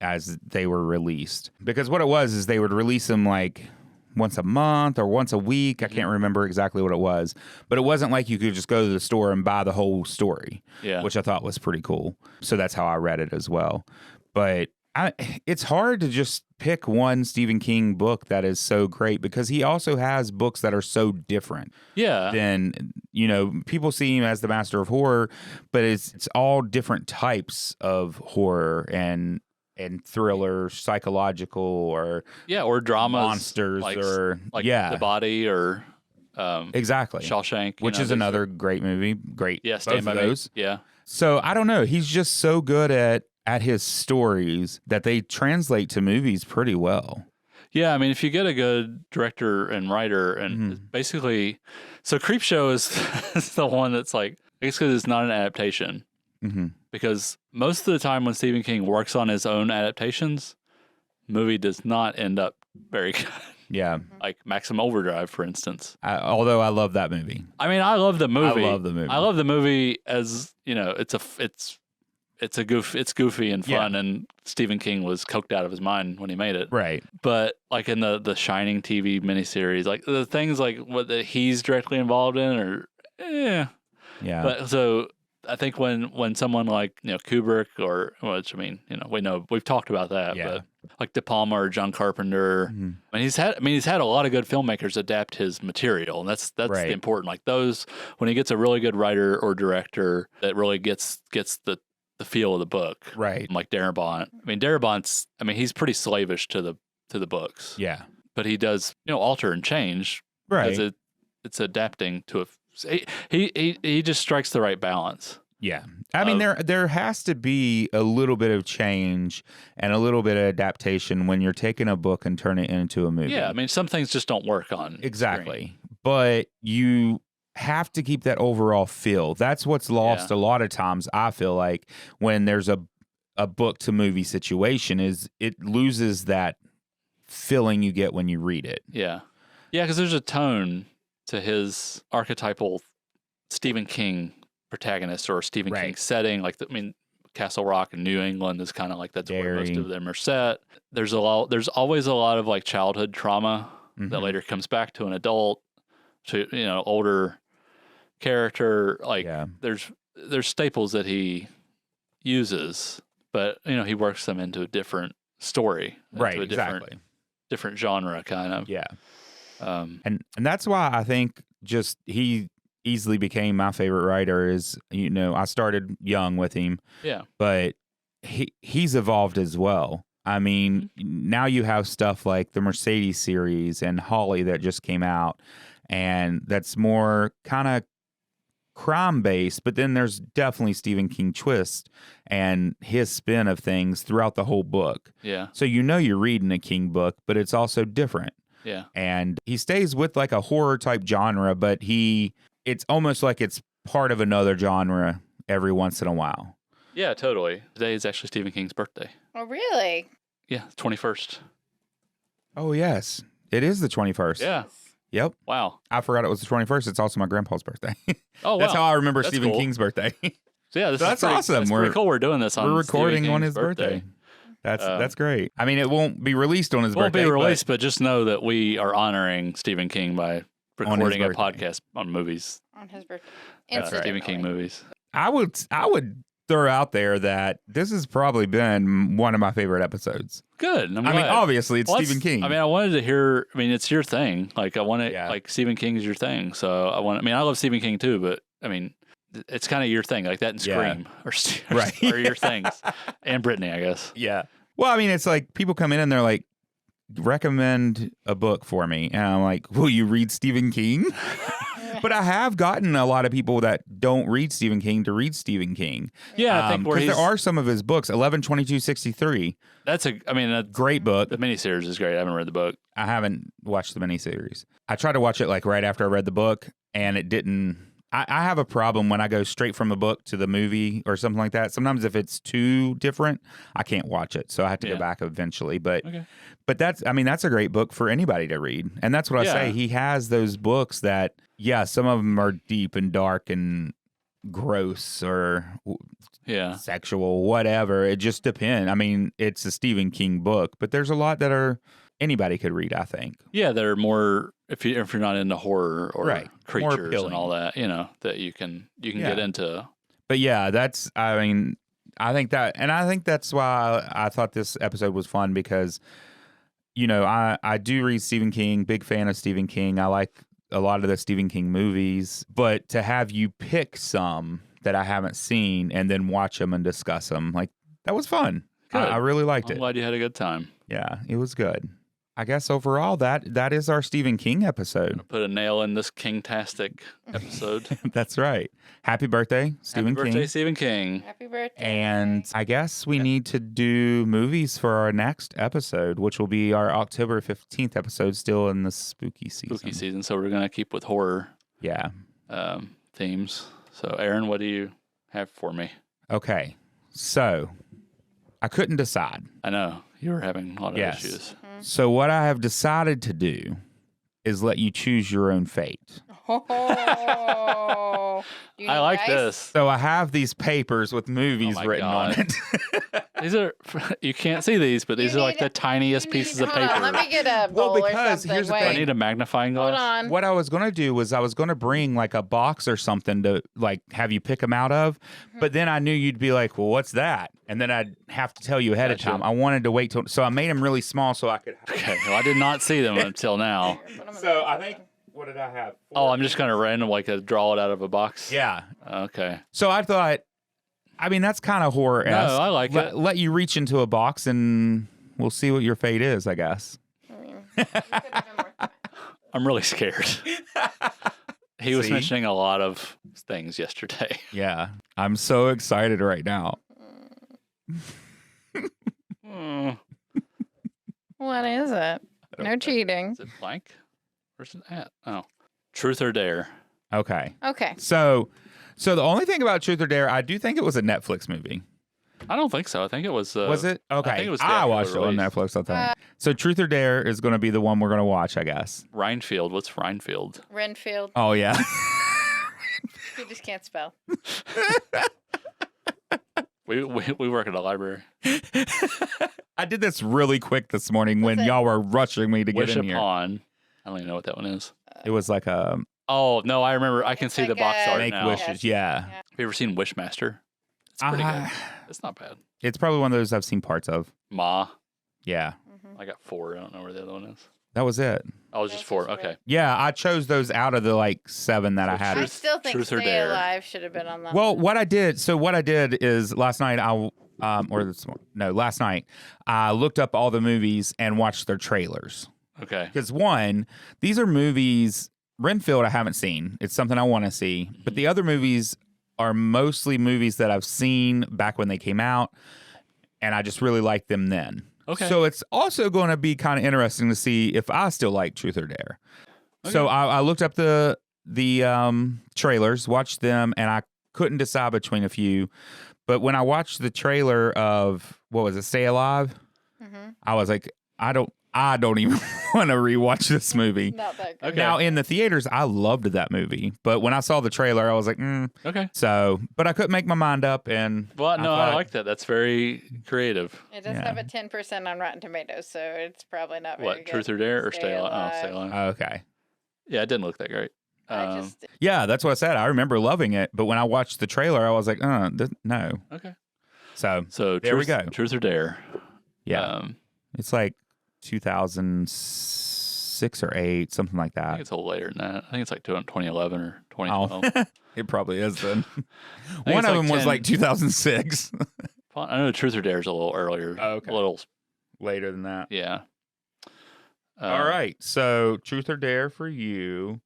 as they were released. Because what it was is they would release them like once a month or once a week. I can't remember exactly what it was. But it wasn't like you could just go to the store and buy the whole story, which I thought was pretty cool. So that's how I read it as well. But it's hard to just pick one Stephen King book that is so great because he also has books that are so different. Yeah. Then, people see him as the master of horror, but it's all different types of horror and thriller, psychological, or dramas, monsters, or The Body, or exactly Shawshank, which is another great movie. Great, Stand By Me. Yeah. So I don't know. He's just so good at his stories that they translate to movies pretty well. Yeah, I mean, if you get a good director and writer, and basically, so Creepshow is the one that's like, I guess because it's not an adaptation. Because most of the time when Stephen King works on his own adaptations, movie does not end up very good. Yeah. Like Maximum Overdrive, for instance. Although I love that movie. I mean, I love the movie. I love the movie as, it's goofy and fun, and Stephen King was coked out of his mind when he made it. Right. But like in the Shining TV miniseries, like the things like what that he's directly involved in are yeah. But so I think when someone like Kubrick, or which I mean we've talked about that, but like De Palma or John Carpenter, and he's had a lot of good filmmakers adapt his material, and that's the important, like those, when he gets a really good writer or director that really gets the feel of the book, right? Like Darabont. I mean, Darabont's, he's pretty slavish to the books. Yeah. But he does, alter and change. Right. Because it's adapting to he just strikes the right balance. Yeah. I mean, there has to be a little bit of change and a little bit of adaptation when you're taking a book and turning it into a movie. Yeah. I mean, some things just don't work on exactly. screen. But you have to keep that overall feel. That's what's lost a lot of times, I feel like, when there's a book to movie situation, is it loses that feeling you get when you read it. Yeah. Yeah, because there's a tone to his archetypal Stephen King protagonist or Stephen King setting. Like, Castle Rock in New England is kind of like that's where most of them are set. There's always a lot of like childhood trauma that later comes back to an adult, to older character. Like there's staples that he uses, but he works them into a different story, right? Into a different genre, kind of. Yeah. And that's why I think just he easily became my favorite writer. Is I started young with him, but he's evolved as well. I mean, now you have stuff like the Mercedes series and Holly that just came out, and that's more kind of crime based, but then there's definitely Stephen King twist and his spin of things throughout the whole book. Yeah. So you're reading a King book, but it's also different. Yeah. And he stays with like a horror type genre, but it's almost like it's part of another genre every once in a while. Yeah, totally. Today is actually Stephen King's birthday. Oh, really? Yeah, 21st. Oh, yes. It is the 21st. Yeah. Yep. Wow. I forgot it was the 21st. It's also my grandpa's birthday. Oh, wow. That's how I remember Stephen cool. King's birthday. So yeah, that's awesome. That's pretty cool. We're doing this on We're recording on his birthday. That's great. I mean, it won't be released on his birthday. It won't be released, but just know that we are honoring Stephen King by recording a podcast on movies. On his birthday. Stephen King movies. I would throw out there that this has probably been one of my favorite episodes. Good. I mean, obviously, it's Stephen King. I mean, I wanted to hear. I mean, it's your thing. Like, I want it. Yeah. Like, Stephen King's your thing. So I want. I mean, I love Stephen King too, but I mean, it's kind of your thing, like that and Scream, or your things, and Brittany, I guess. Yeah. Well, I mean, it's like people come in and they're like, recommend a book for me, and I'm like, will you read Stephen King? But I have gotten a lot of people that don't read Stephen King to read Stephen King. Yeah, I think because there are some of his books, 11/22/63. That's a great book. The miniseries is great. I haven't read the book. I haven't watched the miniseries. I tried to watch it like right after I read the book, and it didn't. I have a problem when I go straight from the book to the movie or something like that. Sometimes if it's too different, I can't watch it. So I have to go back eventually. But that's a great book for anybody to read. And that's what I say. He has those books that, some of them are deep and dark and gross or sexual, whatever. It just depends. I mean, it's a Stephen King book, but there's a lot that are anybody could read, I think. Yeah, they're more if you're not into horror or creatures more and all that, that you can get into. But yeah, I think that's why I thought this episode was fun because, I do read Stephen King, big fan of Stephen King. I like a lot of the Stephen King movies, but to have you pick some that I haven't seen and then watch them and discuss them, like that was fun. I really liked it. I'm glad you had a good time. Yeah, it was good. I guess overall that is our Stephen King episode. Put a nail in this King-tastic episode. That's right. Happy birthday, Stephen King. Happy birthday, Stephen King. Happy birthday. And I guess we need to do movies for our next episode, which will be our October 15th episode, still in the spooky season. So we're going to keep with horror themes. So, Aaron, what do you have for me? Okay. So, I couldn't decide. I know. You were having a lot of issues. So what I have decided to do is let you choose your own fate. Oh, I like this. So I have these papers with movies written on it. These are, you can't see these, but these are like the tiniest pieces of paper. Let me get a bowl because or something. here's the thing. I need a magnifying glass. Hold on. What I was going to do was I was going to bring like a box or something to like have you pick them out of. But then I knew you'd be like, well, what's that? And then I'd have to tell you ahead of time. I wanted to wait till, so I made them really small so I could. Okay. Well, I did not see them until now. So I think, what did I have? I'm just going to random draw it out of a box. Yeah. Okay. So I thought, that's kind of horror-esque. No, I like it. Let you reach into a box and we'll see what your fate is, I guess. I'm really scared. He was mentioning a lot of things yesterday. Yeah. I'm so excited right now. What is it? No cheating. Is it blank? Where's it at? Oh. Truth or Dare. Okay. Okay. So the only thing about Truth or Dare, I do think it was a Netflix movie. I don't think so. I think it was. Was it? Okay. I think it was. I watched it on Netflix, I think. So Truth or Dare is going to be the one we're going to watch, I guess. Rhinefield. What's Rhinefield? Renfield. Oh, yeah. You just can't spell. We work at a library. I did this really quick this morning when y'all were rushing me to get in here. Upon. I don't even know what that one is. It was like a... Oh, no, I remember. I can see the box art Make now. Wishes, yeah. Have you ever seen Wishmaster? It's pretty good. It's not bad. It's probably one of those I've seen parts of. Ma. Yeah. I got 4. I don't know where the other one is. That was it. Oh, it was just 4. Okay. Yeah, I chose those out of the 7 that I had. I still think Truth or Stay Dare. Alive should have been on that. Well, what I did is last night last night I looked up all the movies and watched their trailers. Okay. Because one, these are movies. Renfield I haven't seen. It's something I want to see. But the other movies are mostly movies that I've seen back when they came out, and I just really liked them then. Okay. So it's also going to be kind of interesting to see if I still like Truth or Dare. Okay. So I looked up the trailers, watched them, and I couldn't decide between a few. But when I watched the trailer of, what was it, Stay Alive? Mm-hmm. I was like, I don't even want to rewatch this movie. Not that good. Okay. Now, in the theaters, I loved that movie. But when I saw the trailer, I was like, Okay. So, but I couldn't make my mind up. And well, no, I like that. That's very creative. It does have a 10% on Rotten Tomatoes, so it's probably not very good. What, Truth or Dare or Stay Alive? Oh, Stay Alive. Okay. Yeah, it didn't look that great. Yeah, that's what I said. I remember loving it, but when I watched the trailer, I was like, no. Okay. So there we go. Truth or Dare. Yeah. It's like 2006 or 8, something like I that. think it's a little later than that. I think it's like 2011 or 2012. Oh, it probably is then. it's One of like them was like 2006. I know Truth or Dare is a little earlier. Oh, okay. A little Later than that. Yeah. All right. So Truth or Dare for you.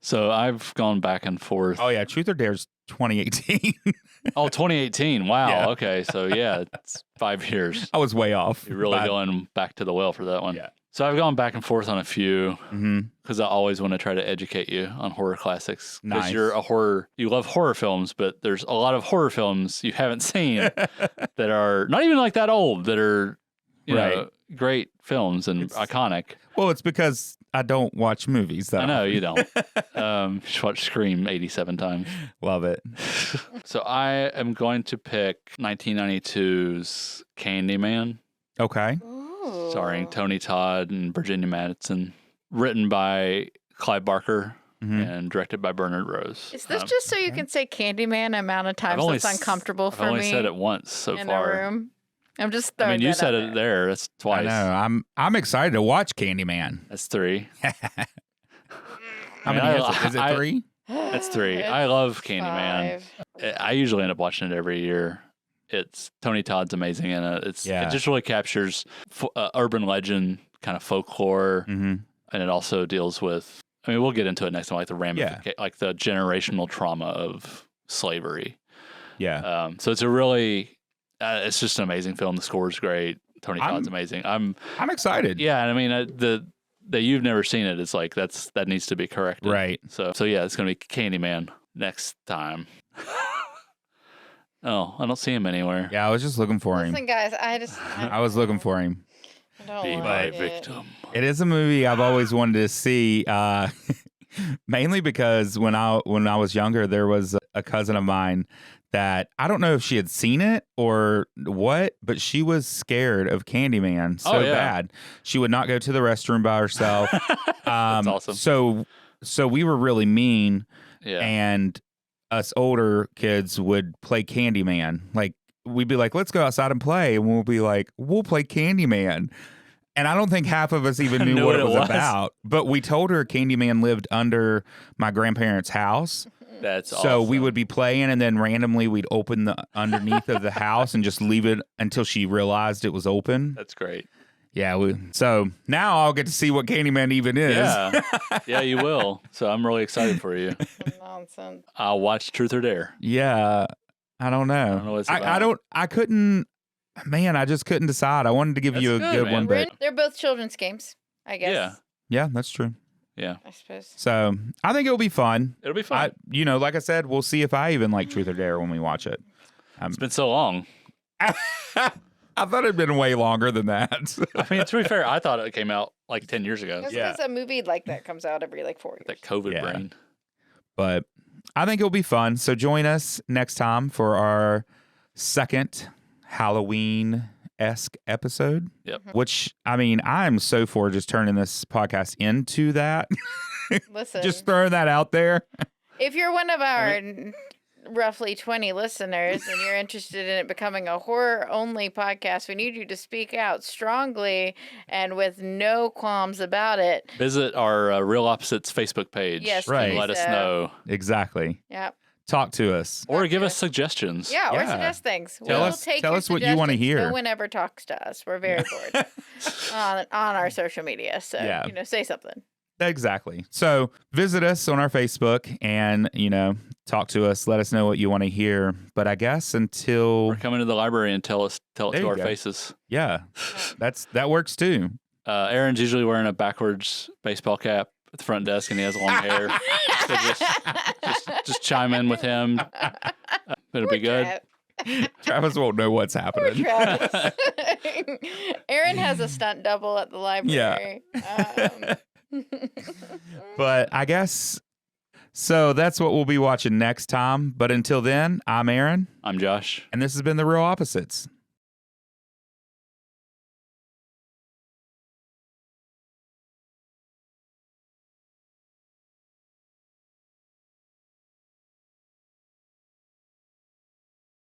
So I've gone back and forth. Oh, yeah. Truth or Dare's 2018. Oh, 2018. Wow. Yeah. Okay. So yeah, it's 5 years. I was way off. You're really going back to the well for that one. Yeah. So I've gone back and forth on a few Mm-hmm. because I always want to try to educate you on horror classics. Because Nice. you love horror films, but there's a lot of horror films you haven't seen that are not even like that old, that are, you know, great films and iconic. Well, it's because I don't watch movies. Though. I know you don't. Just watch Scream 87 times. Love it. So I am going to pick 1992's Candyman, Okay. starring Tony Todd and Virginia Madsen, written by Clive Barker Mhm. and directed by Bernard Rose. Is this just so you can say Candyman amount of times only that's uncomfortable I've for only me said it once so in far. a room? I'm just throwing I mean, you that said out it there. That's I twice. know. I'm excited to watch Candyman. That's 3. How I mean, many is it? Is it I- 3? That's 3. It's I love Candyman. 5. I usually end up watching it every year. It's Tony Todd's amazing in it. It just really captures urban legend, kind of folklore, Mm-hmm. and it also deals with. I mean, we'll get into it next time, like the like the generational trauma of slavery. Yeah. So it's a really, it's just an amazing film. The score's great. Tony Todd's amazing. I'm excited. Yeah, and I mean that you've never seen it. It's like that needs to be corrected. Right. So yeah, it's gonna be Candyman next time. Oh, I don't see him anywhere. Yeah, I was just looking for him. Listen, guys, I was looking for him. I don't Be like my it. victim. It is a movie I've always wanted to see, mainly because when I was younger, there was a cousin of mine that I don't know if she had seen it or what, but she was scared of Candyman so bad. She would not go to the restroom by herself. That's awesome. So we were really mean, Yeah. and us older kids would play Candyman. Like, we'd be like, let's go outside and play. And we'll be like, we'll play Candyman. And I don't think half of us even knew what it was about. But we told her Candyman lived under my grandparents' house. That's So awesome. we would be playing, and then randomly we'd open the underneath of the house and just leave it until she realized it was open. That's great. Yeah. So now I'll get to see what Candyman even is. Yeah. Yeah, you will. So I'm really excited for you. Nonsense. I'll watch Truth or Dare. Yeah. I don't know. I don't know what it's about. I couldn't. Man, I just couldn't decide. I wanted to give you a That's good, good one, man. but They're both children's games, I guess. Yeah. yeah, that's true. Yeah. I suppose. So I think it'll be fun. It'll be fun. Like I said, we'll see if I even like Truth or Dare when we watch it. It's been so long. I thought it'd been way longer than that. I mean, to be fair, I thought it came out like 10 years ago. That's Yeah. because a movie like that comes out every like 4 years. That COVID Yeah. brain. But I think it'll be fun. So join us next time for our second Halloween-esque episode. Yep. Which, I mean, I'm so for just turning this podcast into that. Listen, Just throwing that out there. if you're one of our roughly 20 listeners and you're interested in it becoming a horror-only podcast, we need you to speak out strongly and with no qualms about it. Visit our Real Opposites Facebook page. Yes, Right. And let us so. know. Exactly. Yep. Talk to us. Or Talk give to us us. suggestions. Yeah, or Yeah. suggest things. Tell We'll us- take tell your us what you wanna suggestions. hear. No one ever talks to us. We're very bored on our social media. So, Yeah. say something. Exactly. So visit us on our Facebook and, talk to us. Let us know what you want to hear. But I guess until, Or come into the library and tell it There to you our go. faces. yeah, that works too. Aaron's usually wearing a backwards baseball cap at the front desk, and he has long hair. So just chime in with him. It'll be good. Travis won't know what's happening. Travis. Aaron has a stunt double at the library. But I guess, so that's what we'll be watching next time. But until then, I'm Aaron, I'm Josh. and this has been The Real Opposites.